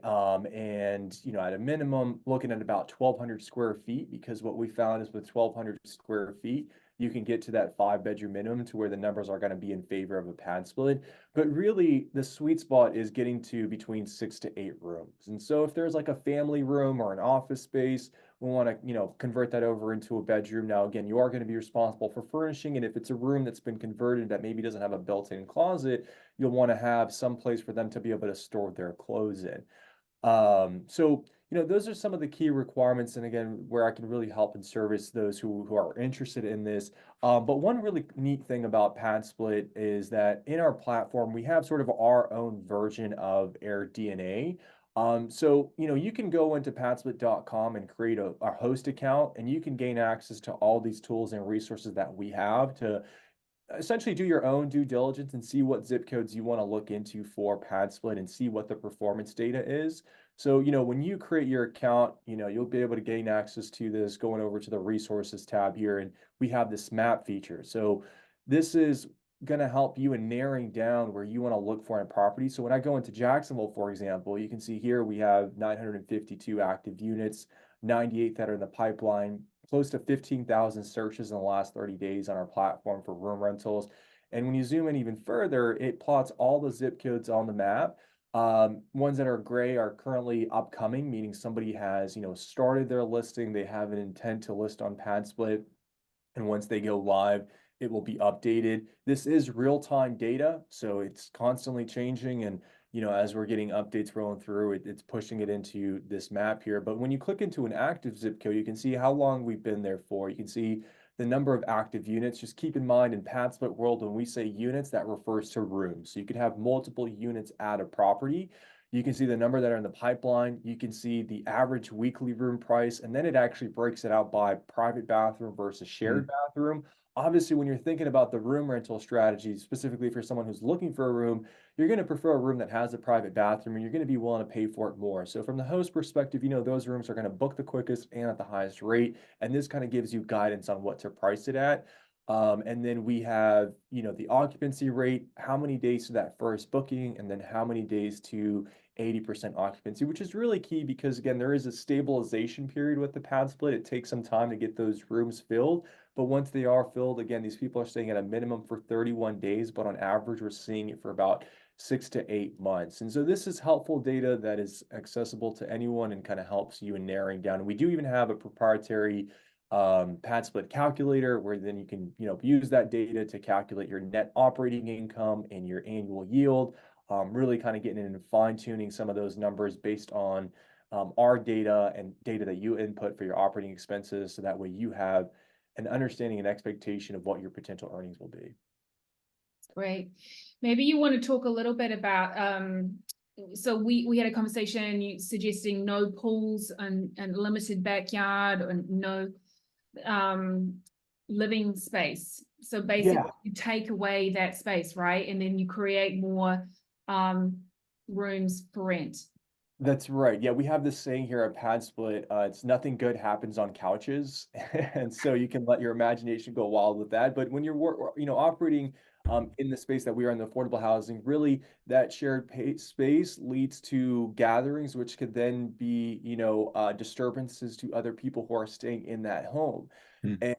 [SPEAKER 2] And at a minimum, looking at about 1,200 square feet, because what we found is with 1,200 square feet, you can get to that 5-bedroom minimum to where the numbers are going to be in favor of a Padsplit. But really, the sweet spot is getting to between 6 to 8 rooms. And so if there's like a family room or an office space, we want to, convert that over into a bedroom. Now, again, you are going to be responsible for furnishing, and if it's a room that's been converted that maybe doesn't have a built-in closet, you'll want to have some place for them to be able to store their clothes in. So, those are some of the key requirements, and again, where I can really help and service those who are interested in this. But one really neat thing about Padsplit is that in our platform, we have sort of our own version of AirDNA. So, you can go into padsplit.com and create a host account, and you can gain access to all these tools and resources that we have to essentially do your own due diligence and see what zip codes you want to look into for Padsplit and see what the performance data is. So, when you create your account, you'll be able to gain access to this going over to the resources tab here, and we have this map feature. So this is going to help you in narrowing down where you want to look for in property. So when I go into Jacksonville, for example, you can see here we have 952 active units, 98 that are in the pipeline, close to 15,000 searches in the last 30 days on our platform for room rentals. And when you zoom in even further, it plots all the zip codes on the map. Ones that are gray are currently upcoming, meaning somebody has, started their listing, they have an intent to list on Padsplit, and once they go live, it will be updated. This is real-time data, so it's constantly changing, and as we're getting updates rolling through, it's pushing it into this map here. But when you click into an active zip code, you can see how long we've been there for. You can see the number of active units. Just keep in mind, in Padsplit world, when we say units, that refers to rooms. So you could have multiple units at a property. You can see the number that are in the pipeline. You can see the average weekly room price, and then it actually breaks it out by private bathroom versus shared bathroom. Obviously, when you're thinking about the room rental strategy, specifically for someone who's looking for a room, you're going to prefer a room that has a private bathroom, and you're going to be willing to pay for it more. So from the host perspective, those rooms are going to book the quickest and at the highest rate. And this kind of gives you guidance on what to price it at. And then we have, the occupancy rate, how many days to that first booking, and then how many days to 80% occupancy, which is really key because, again, there is a stabilization period with the Padsplit. It takes some time to get those rooms filled. But once they are filled, again, these people are staying at a minimum for 31 days, but on average, we're seeing it for about 6 to 8 months. And so this is helpful data that is accessible to anyone and kind of helps you in narrowing down. And we do even have a proprietary Padsplit calculator where then you can, use that data to calculate your net operating income and your annual yield, really kind of getting in and fine tuning some of those numbers based on our data and data that you input for your operating expenses. So that way you have an understanding and expectation of what your potential earnings will be.
[SPEAKER 4] Great. Maybe you want to talk a little bit about, so we had a conversation, you suggesting no pools and limited backyard and no living space. So basically you take away that space, right? And then you create more rooms for rent.
[SPEAKER 2] That's right. Yeah, we have this saying here at Padsplit, it's nothing good happens on couches. And so you can let your imagination go wild with that. But when you're, operating in the space that we are in the affordable housing, really that shared space leads to gatherings, which could then be, disturbances to other people who are staying in that home.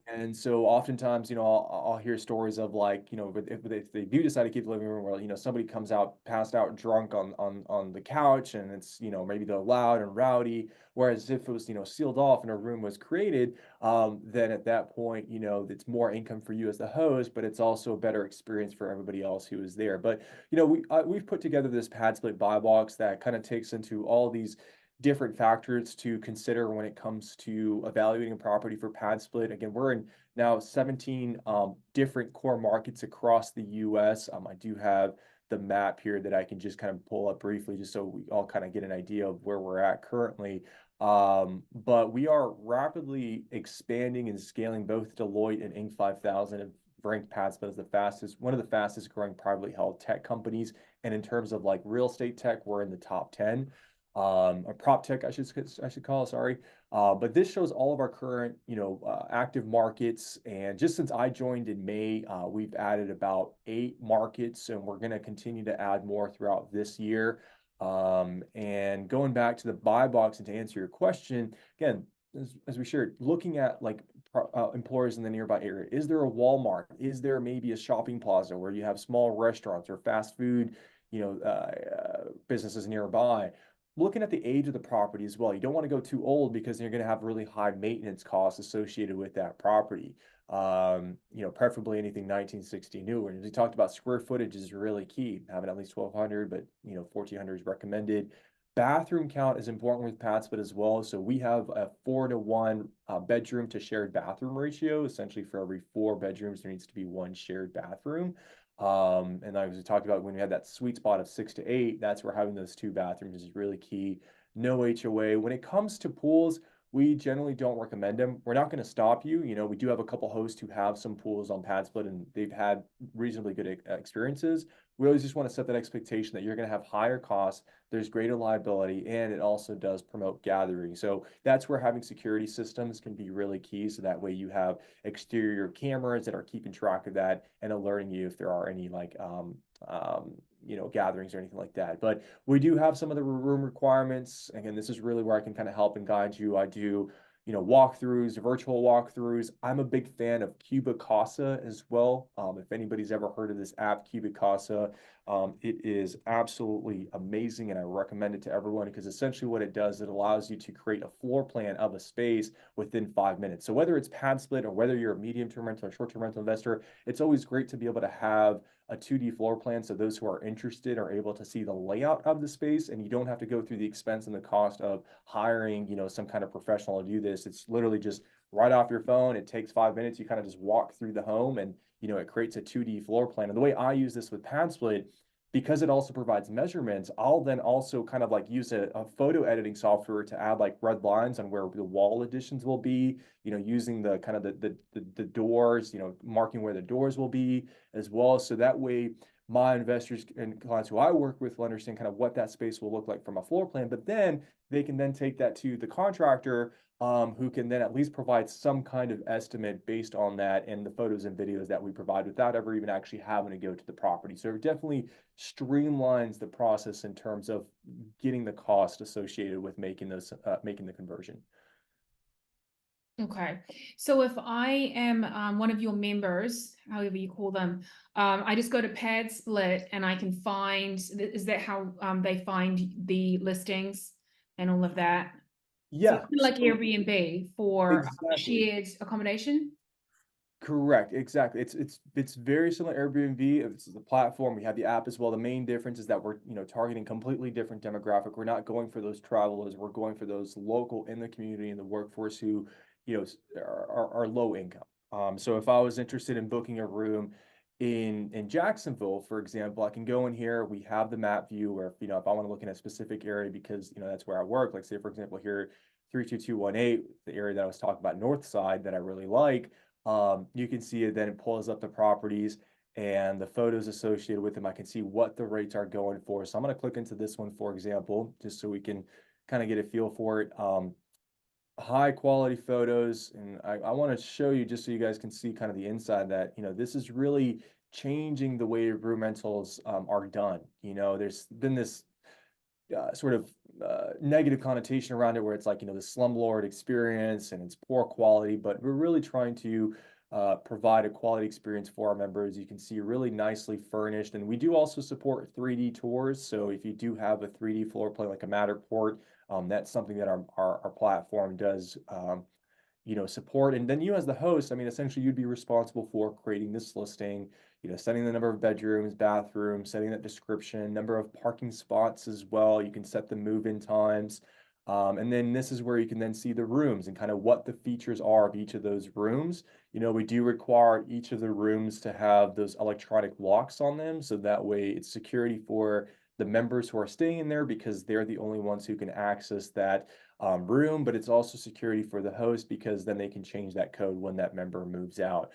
[SPEAKER 2] And so oftentimes, I'll hear stories of like, if they do decide to keep the living room, where, somebody comes out, passed out drunk on the couch, and it's, maybe they're loud and rowdy. Whereas if it was, sealed off and a room was created, then at that point, it's more income for you as the host, but it's also a better experience for everybody else who is there. But, we've put together this Padsplit buy box that kind of takes into all these different factors to consider when it comes to evaluating a property for Padsplit. Again, we're in now 17 different core markets across the US. I do have the map here that I can just kind of pull up briefly just so we all kind of get an idea of where we're at currently. But we are rapidly expanding and scaling. Both Deloitte and Inc. 5000 have ranked Padsplit as one of the fastest growing privately held tech companies. And in terms of like real estate tech, we're in the top 10. Or prop tech, I should call it, sorry. But this shows all of our current, active markets. And just since I joined in May, we've added about 8 markets, and we're going to continue to add more throughout this year. And going back to the buy box and to answer your question, again, as we shared, looking at like employers in the nearby area, is there a Walmart? Is there maybe a shopping plaza where you have small restaurants or fast food, businesses nearby? looking at the age of the property as well. You don't want to go too old because you're going to have really high maintenance costs associated with that property. Preferably anything 1960 newer. And we talked about square footage is really key, having at least 1,200, but 1,400 is recommended. Bathroom count is important with Padsplit as well. So we have a 4-to-1 bedroom to shared bathroom ratio. Essentially, for every 4 bedrooms, there needs to be 1 shared bathroom. And like we talked about, when we had that sweet spot of 6 to 8, that's where having those 2 bathrooms is really key. No HOA. When it comes to pools, we generally don't recommend them. We're not going to stop you. We do have a couple hosts who have some pools on Padsplit and they've had reasonably good experiences. We always just want to set that expectation that you're going to have higher costs, there's greater liability, and it also does promote gathering. So that's where having security systems can be really key. So that way you have exterior cameras that are keeping track of that and alerting you if there are any gatherings or anything like that. But we do have some of the room requirements. Again, this is really where I can kind of help and guide you. I do walkthroughs, virtual walkthroughs. I'm a big fan of Cuba Casa as well. If anybody's ever heard of this app, Cuba Casa, it is absolutely amazing, and I recommend it to everyone because essentially what it does, it allows you to create a floor plan of a space within 5 minutes. So whether it's Padsplit or whether you're a medium-term rental or short-term rental investor, it's always great to be able to have a 2D floor plan so those who are interested are able to see the layout of the space, and you don't have to go through the expense and the cost of hiring, some kind of professional to do this. It's literally just right off your phone. It takes 5 minutes. You kind of just walk through the home and, it creates a 2D floor plan. And the way I use this with Padsplit, because it also provides measurements, I'll then also kind of like use a photo editing software to add like red lines on where the wall additions will be, using the kind of the doors, marking where the doors will be as well. So that way my investors and clients who I work with will understand kind of what that space will look like from a floor plan, but then they can then take that to the contractor, who can then at least provide some kind of estimate based on that and the photos and videos that we provide without ever even actually having to go to the property. So it definitely streamlines the process in terms of getting the cost associated with making the conversion.
[SPEAKER 4] Okay, so if I am one of your members, however you call them, I just go to Padsplit and I can find, is that how they find the listings and all of that? So
[SPEAKER 2] Yeah,
[SPEAKER 4] it's kind of like
[SPEAKER 2] so
[SPEAKER 4] Airbnb for
[SPEAKER 2] exactly.
[SPEAKER 4] shared accommodation?
[SPEAKER 2] Correct, exactly. It's very similar to Airbnb. It's the platform. We have the app as well. The main difference is that we're targeting completely different demographic. We're not going for those travelers. We're going for those local in the community and the workforce who are low income. So if I was interested in booking a room in Jacksonville, for example, I can go in here. We have the map view where if I want to look in a specific area because that's where I work. Like say for example here, 32218, the area that I was talking about, north side that I really like. You can see it, then it pulls up the properties and the photos associated with them. I can see what the rates are going for. So I'm going to click into this one, for example, just so we can kind of get a feel for it. High quality photos. And I want to show you just so you guys can see kind of the inside that, this is really changing the way room rentals are done. There's been this sort of negative connotation around it where it's like the slumlord experience and it's poor quality, but we're really trying to provide a quality experience for our members. You can see really nicely furnished, and we do also support 3D tours. So if you do have a 3D floor plan like a Matterport, that's something that our platform does support. And then you as the host, I mean, essentially you'd be responsible for creating this listing, setting the number of bedrooms, bathrooms, setting that description, number of parking spots as well. You can set the move-in times. And then this is where you can then see the rooms and kind of what the features are of each of those rooms. We do require each of the rooms to have those electronic locks on them. So that way it's security for the members who are staying in there because they're the only ones who can access that room, but it's also security for the host because then they can change that code when that member moves out.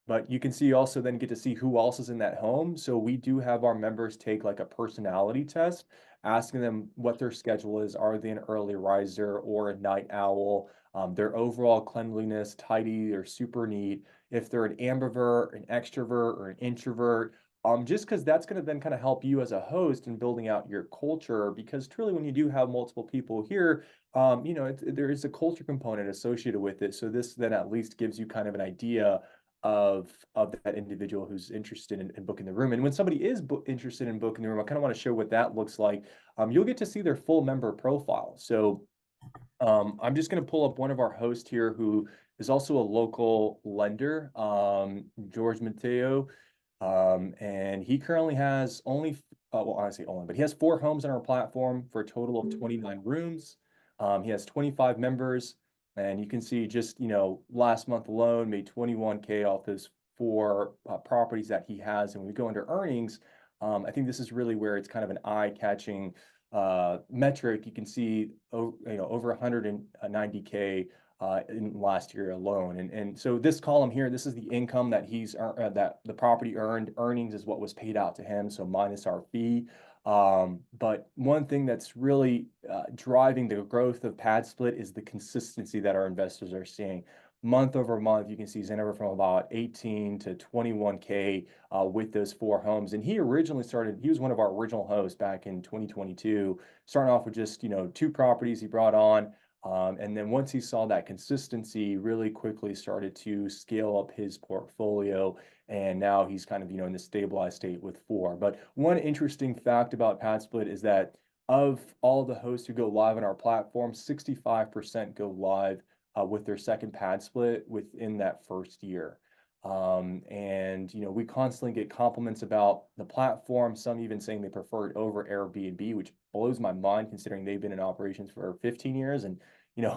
[SPEAKER 2] But you can see also then get to see who else is in that home. So we do have our members take like a personality test, asking them what their schedule is. Are they an early riser or a night owl? Their overall cleanliness, tidy or super neat. If they're an ambivert, an extrovert, or an introvert. Just because that's going to then kind of help you as a host in building out your culture. Because truly, when you do have multiple people here, there is a culture component associated with it. So this then at least gives you kind of an idea of that individual who's interested in booking the room. And when somebody is interested in booking the room, I kind of want to show what that looks like. You'll get to see their full member profile. So I'm just going to pull up one of our hosts here who is also a local lender, George Mateo. And he currently has only, well, I say only, but he has 4 homes on our platform for a total of 29 rooms. He has 25 members, and you can see just, last month alone made 21K off his 4 properties that he has. And when we go into earnings, I think this is really where it's kind of an eye-catching metric. You can see, over 190K in last year alone. And so this column here, this is the income that that the property earned. Earnings is what was paid out to him, so minus our fee. But one thing that's really driving the growth of Padsplit is the consistency that our investors are seeing. Month over month, you can see anywhere from about 18 to 21K with those 4 homes. And he was one of our original hosts back in 2022, starting off with just, 2 properties he brought on. And then once he saw that consistency, really quickly started to scale up his portfolio. And now he's kind of, in the stabilized state with 4. But one interesting fact about Padsplit is that of all the hosts who go live on our platform, 65% go live with their second Padsplit within that first year. And we constantly get compliments about the platform, some even saying they prefer it over Airbnb, which blows my mind considering they've been in operations for 15 years and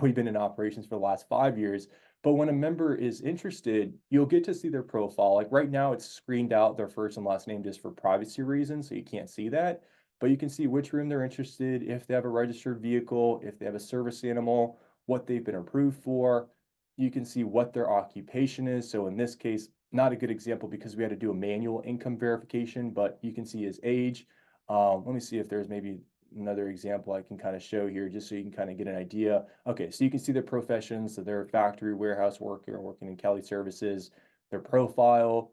[SPEAKER 2] we've been in operations for the last 5 years. But when a member is interested, you'll get to see their profile. Like right now, it's screened out their first and last name just for privacy reasons, so you can't see that. But you can see which room they're interested, if they have a registered vehicle, if they have a service animal, what they've been approved for. You can see what their occupation is. So in this case, not a good example because we had to do a manual income verification, but you can see his age. Let me see if there's maybe another example I can kind of show here just so you can kind of get an idea. Okay, so you can see their professions. So they're a factory warehouse worker working in Kelly services, their profile,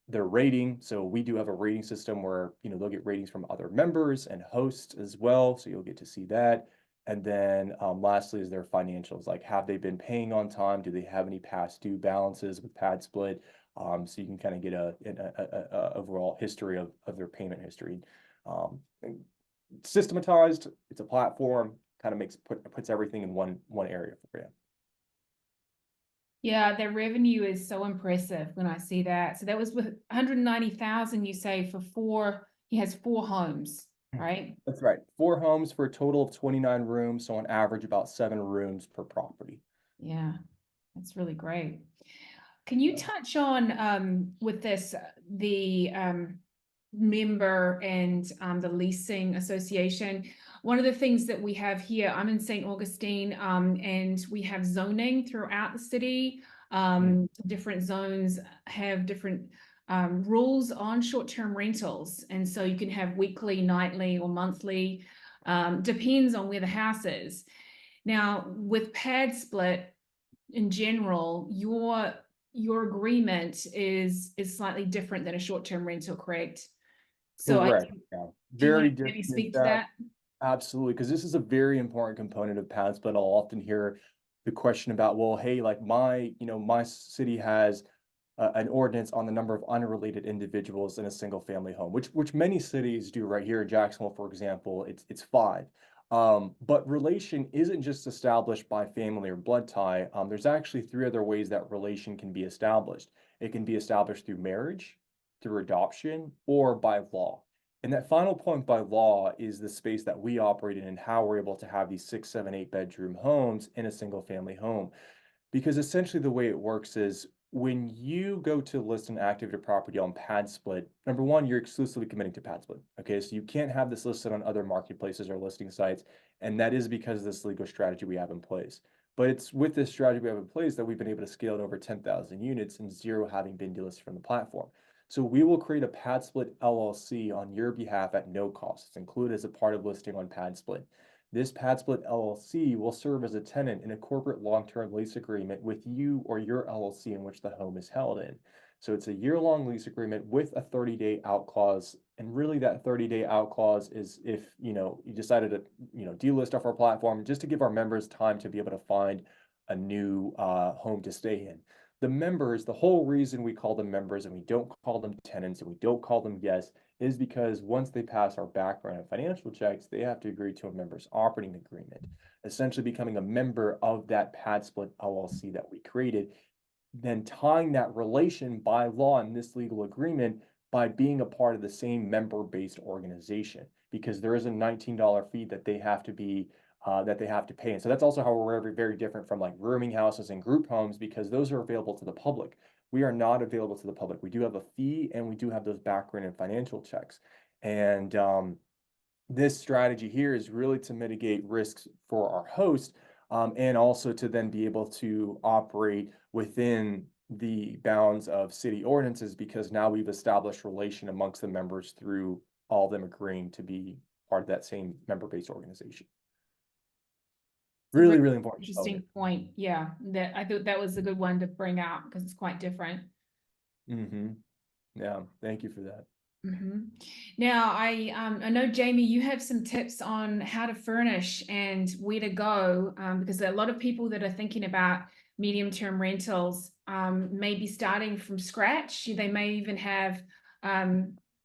[SPEAKER 2] their rating. So we do have a rating system where, they'll get ratings from other members and hosts as well. So you'll get to see that. And then lastly is their financials, like have they been paying on time? Do they have any past due balances with Padsplit? So you can kind of get a overall history of their payment history. Systematized, it's a platform, kind of puts everything in one area for you.
[SPEAKER 4] Yeah, their revenue is so impressive when I see that. So that was with 190,000, you say, he has 4 homes, right?
[SPEAKER 2] That's right. 4 homes for a total of 29 rooms. So on average, about 7 rooms per property.
[SPEAKER 4] Yeah, that's really great. Can you touch on with this, the member and the leasing association? One of the things that we have here, I'm in St. Augustine, and we have zoning throughout the city. Different zones have different rules on short-term rentals. And so you can have weekly, nightly, or monthly, depends on where the house is. Now, with Padsplit in general, your agreement is slightly different than a short-term rental, correct? So
[SPEAKER 2] Correct. Yeah.
[SPEAKER 4] do you want
[SPEAKER 2] Very
[SPEAKER 4] to maybe
[SPEAKER 2] different.
[SPEAKER 4] speak to that?
[SPEAKER 2] Absolutely, because this is a very important component of Padsplit. I'll often hear the question about, well, hey, like my city has an ordinance on the number of unrelated individuals in a single family home, which many cities do. Right here in Jacksonville, for example, it's 5. But relation isn't just established by family or blood tie. There's actually 3 other ways that relation can be established. It can be established through marriage, through adoption, or by law. And that final point by law is the space that we operate in and how we're able to have these 6, 7, 8 bedroom homes in a single family home. Because essentially the way it works is when you go to list and activate a property on Padsplit, number one, you're exclusively committing to Padsplit. Okay, so you can't have this listed on other marketplaces or listing sites. And that is because of this legal strategy we have in place. But it's with this strategy we have in place that we've been able to scale to over 10,000 units and 0 having been delisted from the platform. So we will create a Padsplit LLC on your behalf at no cost. It's included as a part of listing on Padsplit. This Padsplit LLC will serve as a tenant in a corporate long-term lease agreement with you or your LLC in which the home is held in. So it's a year-long lease agreement with a 30-day out clause. And really that 30-day out clause is if, you decided to, delist off our platform just to give our members time to be able to find a new home to stay in. the members, the whole reason we call them members and we don't call them tenants and we don't call them guests is because once they pass our background and financial checks, they have to agree to a member's operating agreement, essentially becoming a member of that Padsplit LLC that we created, then tying that relation by law in this legal agreement by being a part of the same member-based organization, because there is a $19 fee that they have to be that they have to pay. And so that's also how we're very, very different from like rooming houses and group homes, because those are available to the public. We are not available to the public. We do have a fee and we do have those background and financial checks. And this strategy here is really to mitigate risks for our host, and also to then be able to operate within the bounds of city ordinances, because now we've established relation amongst the members through all of them agreeing to be part of that same member-based organization. Really, really important.
[SPEAKER 4] Interesting point. Yeah, that I thought that was a good one to bring out because it's quite different.
[SPEAKER 2] Yeah, thank you for that.
[SPEAKER 4] Now, I know, Jamie, you have some tips on how to furnish and where to go, because there are a lot of people that are thinking about medium-term rentals, may be starting from scratch. They may even have,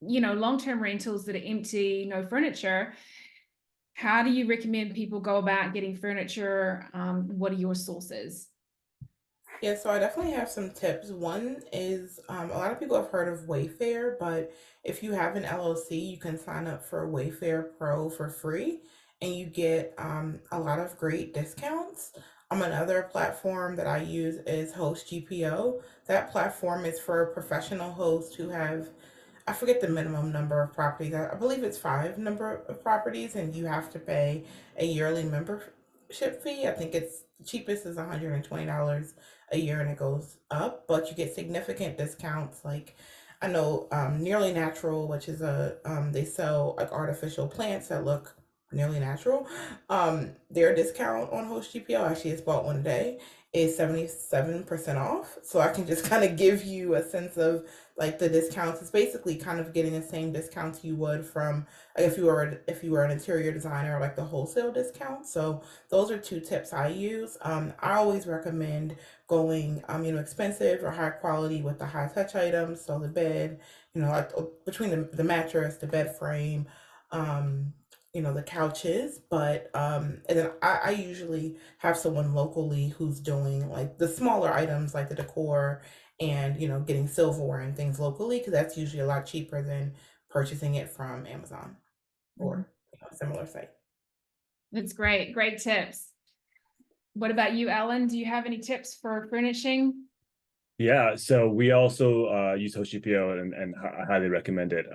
[SPEAKER 4] long-term rentals that are empty, no furniture. How do you recommend people go about getting furniture? What are your sources?
[SPEAKER 1] Yeah, so I definitely have some tips. One is a lot of people have heard of Wayfair, but if you have an LLC, you can sign up for Wayfair Pro for free and you get a lot of great discounts. Another platform that I use is Host GPO. That platform is for professional hosts who have, I forget the minimum number of properties. I believe it's five number of properties, and you have to pay a yearly membership fee. I think it's the cheapest is $120 a year, and it goes up, but you get significant discounts. Like I know Nearly Natural, which is they sell like artificial plants that look nearly natural. Their discount on Host GPO, actually it's bought one day, is 77% off. So I can just kind of give you a sense of like the discounts. It's basically kind of getting the same discounts you would from like, if you were an interior designer, like the wholesale discount. So those are two tips I use. I always recommend going expensive or high quality with the high touch items. So the bed, like between the mattress, the bed frame, the couches. But and then I usually have someone locally who's doing like the smaller items like the decor and getting silverware and things locally, because that's usually a lot cheaper than purchasing it from Amazon or a similar site.
[SPEAKER 4] That's great. Great tips. What about you, Ellen? Do you have any tips for furnishing?
[SPEAKER 3] Yeah, so we also use HostGPO and I highly recommend it.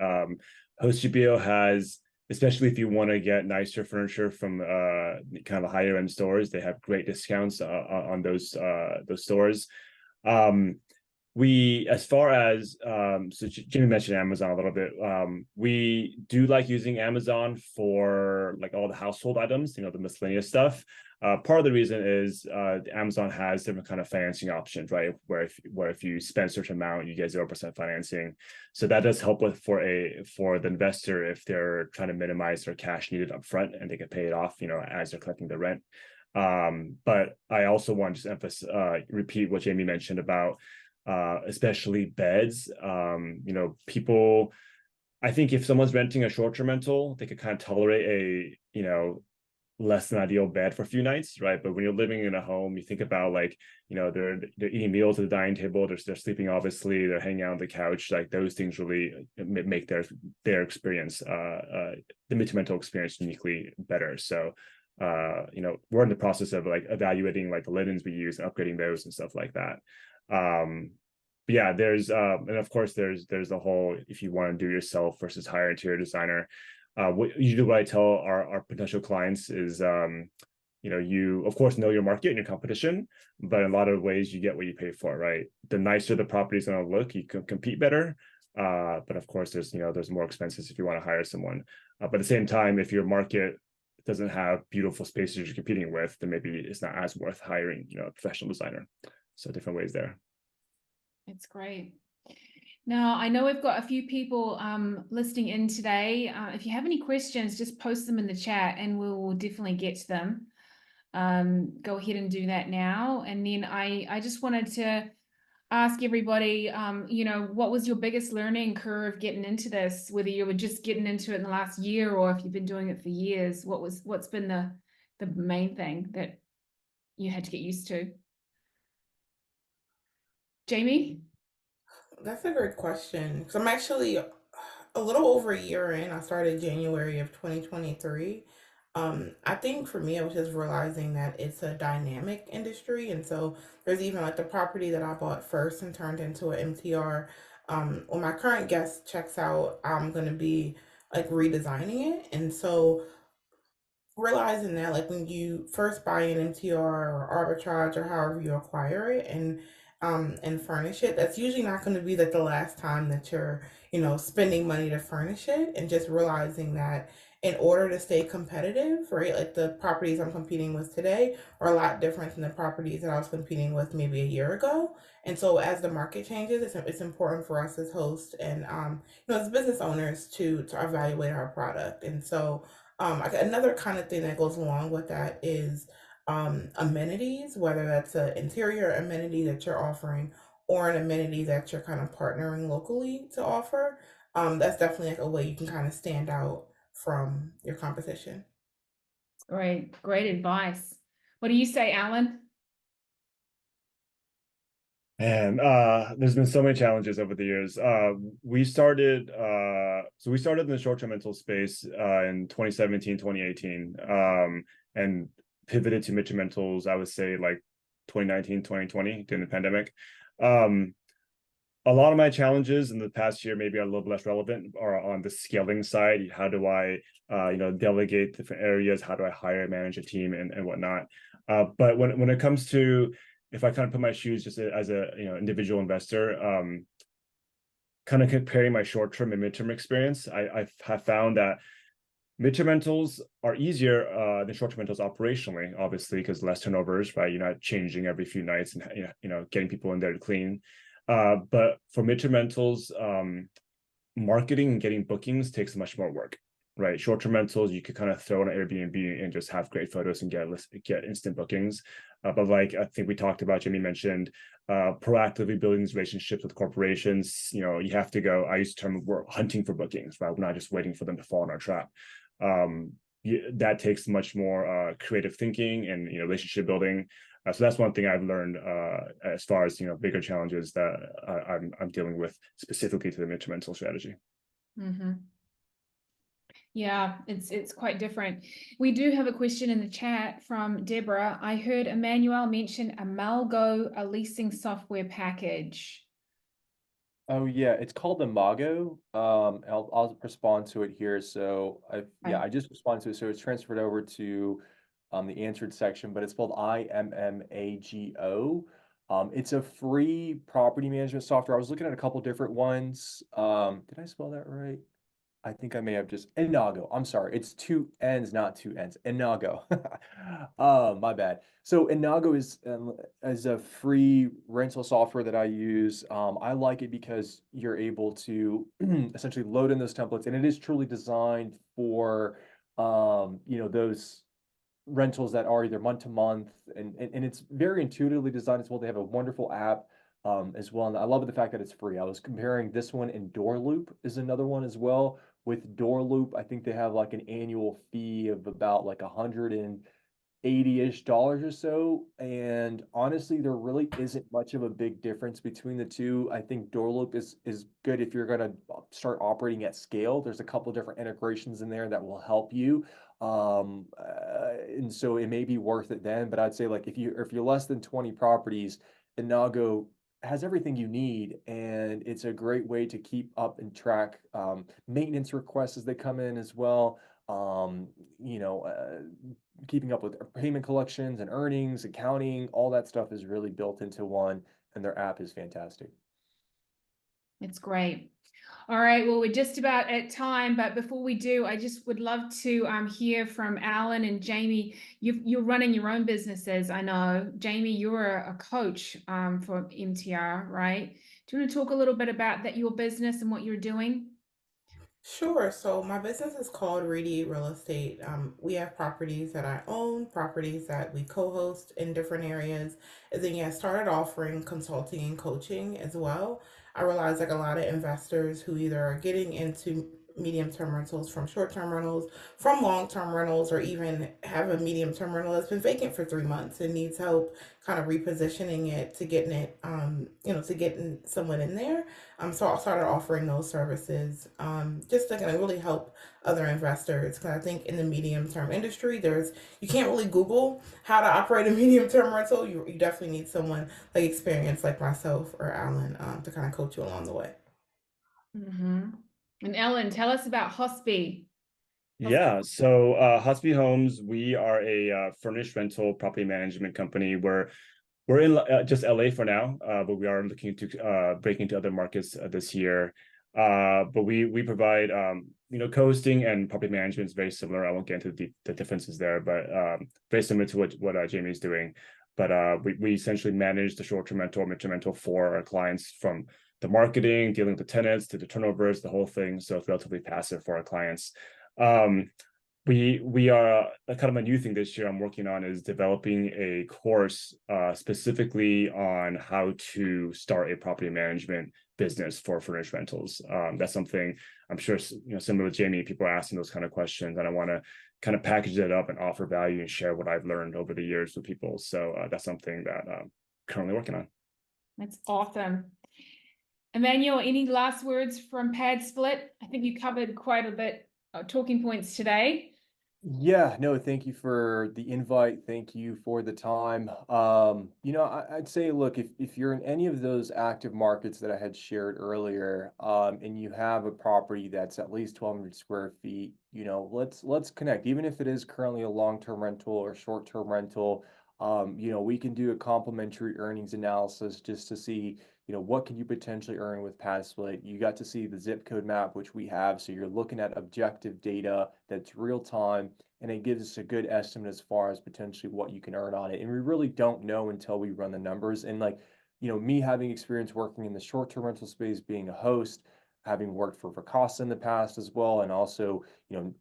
[SPEAKER 3] HostGPO has, especially if you want to get nicer furniture from kind of higher end stores, they have great discounts on those stores. We, as far as so Jimmy mentioned Amazon a little bit. We do like using Amazon for like all the household items, the miscellaneous stuff. Part of the reason is Amazon has different kind of financing options, right? Where if you spend a certain amount, you get 0% financing. So that does help for the investor if they're trying to minimize their cash needed up front, and they can pay it off, as they're collecting the rent. But I also want to just repeat what Jamie mentioned about especially beds. People, I think if someone's renting a short-term rental, they could kind of tolerate a less than ideal bed for a few nights, right? But when you're living in a home, you think about like, they're eating meals at the dining table, they're sleeping, obviously, they're hanging out on the couch. Like those things really make their experience, the mental experience, uniquely better. So we're in the process of like evaluating like the linens we use and upgrading those and stuff like that. But yeah, there's and of course there's the whole, if you want to do yourself versus hire interior designer. What I tell our potential clients is you of course know your market and your competition, but in a lot of ways you get what you pay for, right? The nicer the property is going to look, you can compete better. But of course there's more expenses if you want to hire someone. But at the same time, if your market doesn't have beautiful spaces you're competing with, then maybe it's not as worth hiring a professional designer. So different ways there.
[SPEAKER 4] It's great. Now, I know we've got a few people listening in today. If you have any questions, just post them in the chat and we'll definitely get to them. Go ahead and do that now. And then I just wanted to ask everybody, what was your biggest learning curve getting into this, whether you were just getting into it in the last year or if you've been doing it for years, what's been the main thing that you had to get used to? Jamie?
[SPEAKER 1] That's a great question. Because I'm actually a little over a year in. I started January of 2023. I think for me, I was just realizing that it's a dynamic industry. And so there's even like the property that I bought first and turned into an MTR. When my current guest checks out, I'm going to be like redesigning it. And so realizing that like when you first buy an MTR or arbitrage or however you acquire it and furnish it, that's usually not going to be like the last time that you're, spending money to furnish it, and just realizing that in order to stay competitive, right? Like the properties I'm competing with today are a lot different than the properties that I was competing with maybe a year ago. And so as the market changes, it's important for us as hosts and as business owners to evaluate our product. And so like another kind of thing that goes along with that is amenities, whether that's an interior amenity that you're offering or an amenity that you're kind of partnering locally to offer. That's definitely like a way you can kind of stand out from your competition.
[SPEAKER 4] Great advice. What do you say, Alan?
[SPEAKER 3] And there's been so many challenges over the years. We started in the short-term rental space in 2017, 2018, and pivoted to midterm rentals, I would say like 2019, 2020 during the pandemic. A lot of my challenges in the past year maybe are a little less relevant, are on the scaling side. How do I delegate different areas? How do I hire, manage a team and whatnot? But when it comes to, if I kind of put my shoes just as a individual investor, kind of comparing my short-term and midterm experience, I have found that midterm rentals are easier than short-term rentals operationally, obviously, because less turnovers, right? You're not changing every few nights and getting people in there to clean. But for midterm rentals, marketing and getting bookings takes much more work, right? Short-term rentals, you could kind of throw on an Airbnb and just have great photos and get instant bookings. But like I think we talked about, Jimmy mentioned, proactively building these relationships with corporations. You have to go. I use the term, we're hunting for bookings, right? We're not just waiting for them to fall in our trap. That takes much more creative thinking and relationship building. So that's one thing I've learned as far as bigger challenges that I'm dealing with specifically to the midterm rental strategy.
[SPEAKER 4] Mm-hmm. Yeah, it's quite different. We do have a question in the chat from Deborah. I heard Emanuel mention Amalgo, a leasing software package.
[SPEAKER 2] Oh yeah, it's called the Mago. I'll respond to it here. So I just responded to it. So it's transferred over to the answered section, but it's spelled IMMAGO. It's a free property management software. I was looking at a couple different ones. Did I spell that right? I think I may have just Inago. I'm sorry. It's two N's, not two N's. Inago. My bad. So Inago is a free rental software that I use. I like it because you're able to essentially load in those templates, and it is truly designed for those rentals that are either month to month, and it's very intuitively designed as well. They have a wonderful app as well, and I love the fact that it's free. I was comparing this one, and Door Loop is another one as well. With Door Loop, I think they have like an annual fee of about like $180-ish or so. And honestly, there really isn't much of a big difference between the two. I think Door Loop is good if you're gonna start operating at scale. There's a couple different integrations in there that will help you. And so it may be worth it then. But I'd say like if you're less than 20 properties, Inago has everything you need, and it's a great way to keep up and track maintenance requests as they come in as well. Keeping up with payment collections and earnings, accounting, all that stuff is really built into one, and their app is fantastic.
[SPEAKER 4] It's great. All right, well, we're just about at time, but before we do, I just would love to hear from Alan and Jamie. You're running your own businesses, I know. Jamie, you're a coach for MTR, right? Do you want to talk a little bit about your business and what you're doing?
[SPEAKER 1] Sure. So my business is called Radiate Real Estate. We have properties that I own, properties that we co-host in different areas. And then yeah, started offering consulting and coaching as well. I realize like a lot of investors who either are getting into medium-term rentals from short-term rentals, from long-term rentals, or even have a medium-term rental that's been vacant for 3 months and needs help kind of repositioning it to getting it, to getting someone in there. So I started offering those services just to kind of really help other investors. Because I think in the medium term industry, you can't really Google how to operate a medium term rental. You definitely need someone like experienced like myself or Alan to kind of coach you along the way.
[SPEAKER 4] Mm-hmm. And Ellen, tell us about Hospy.
[SPEAKER 3] Yeah, so Hospy Homes, we are a furnished rental property management company. We're in just LA for now, but we are looking to break into other markets this year. But we provide co-hosting and property management is very similar. I won't get into the differences there, but very similar to what Jamie is doing. But we essentially manage the short-term rental, mid-term rental for our clients, from the marketing, dealing with the tenants, to the turnovers, the whole thing. So it's relatively passive for our clients. Um, we are kind of a new thing this year I'm working on is developing a course specifically on how to start a property management business for furnished rentals. That's something I'm sure, similar with Jamie, people are asking those kind of questions, and I want to kind of package it up and offer value and share what I've learned over the years with people. So that's something that I'm currently working on.
[SPEAKER 4] That's awesome. Emmanuel, any last words from Padsplit? I think you covered quite a bit of talking points today.
[SPEAKER 2] Yeah, no, thank you for the invite. Thank you for the time. I'd say, look, if you're in any of those active markets that I had shared earlier, and you have a property that's at least 1,200 square feet, let's connect. Even if it is currently a long-term rental or short-term rental, we can do a complimentary earnings analysis just to see, what can you potentially earn with Padsplit. You got to see the zip code map, which we have. So you're looking at objective data that's real time, and it gives us a good estimate as far as potentially what you can earn on it. And we really don't know until we run the numbers. And like, me having experience working in the short-term rental space, being a host, having worked for Vacasa in the past as well, and also,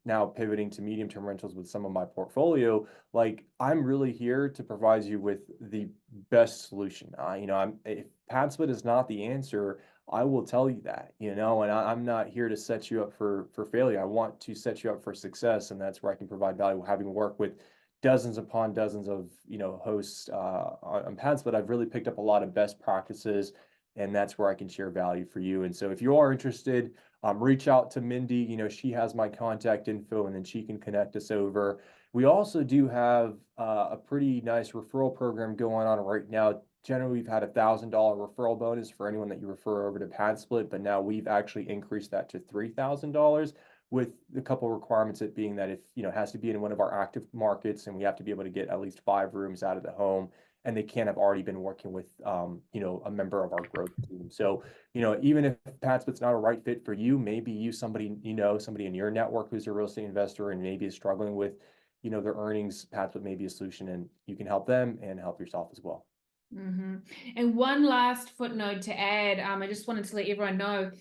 [SPEAKER 2] now pivoting to medium-term rentals with some of my portfolio, like I'm really here to provide you with the best solution. If Padsplit is not the answer, I will tell you that, and I'm not here to set you up for failure. I want to set you up for success, and that's where I can provide value. Having worked with dozens upon dozens of hosts on Padsplit, I've really picked up a lot of best practices, and that's where I can share value for you. And so if you are interested, reach out to Mindy. She has my contact info, and then she can connect us over. We also do have a pretty nice referral program going on right now. Generally, we've had $1,000 referral bonus for anyone that you refer over to Padsplit, but now we've actually increased that to $3,000, with a couple of requirements, it being that it has to be in one of our active markets, and we have to be able to get at least 5 rooms out of the home, and they can't have already been working with a member of our growth team. So even if Padspit's not a right fit for you, maybe somebody in your network who's a real estate investor and maybe is struggling with their earnings. Padsplit may be a solution, and you can help them and help yourself as well.
[SPEAKER 4] Mm-hmm. And one last footnote to add, I just wanted to let everyone know,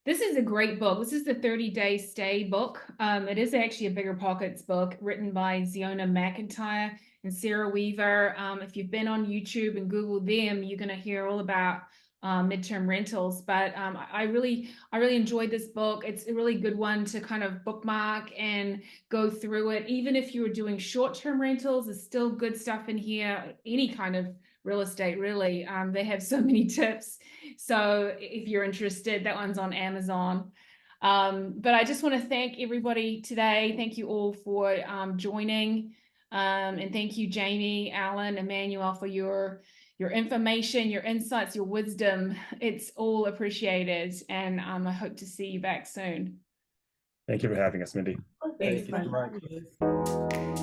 [SPEAKER 4] this is a great book. This is the 30-Day Stay book. It is actually a Bigger Pockets book written by Ziona McIntyre and Sarah Weaver. If you've been on YouTube and Google them, you're going to hear all about midterm rentals. But I really enjoyed this book. It's a really good one to kind of bookmark and go through it. Even if you were doing short-term rentals, there's still good stuff in here. Any kind of real estate, really. They have so many tips. So if you're interested, that one's on Amazon. But I just want to thank everybody today. Thank you all for joining. And thank you, Jamie, Alan, Emmanuel, for your information, your insights, your wisdom. It's all appreciated. And I hope to see you back soon.
[SPEAKER 3] Thank you for having us, Mindy.
[SPEAKER 1] Thank
[SPEAKER 2] Thank
[SPEAKER 1] you
[SPEAKER 2] you
[SPEAKER 1] so
[SPEAKER 2] very
[SPEAKER 1] much.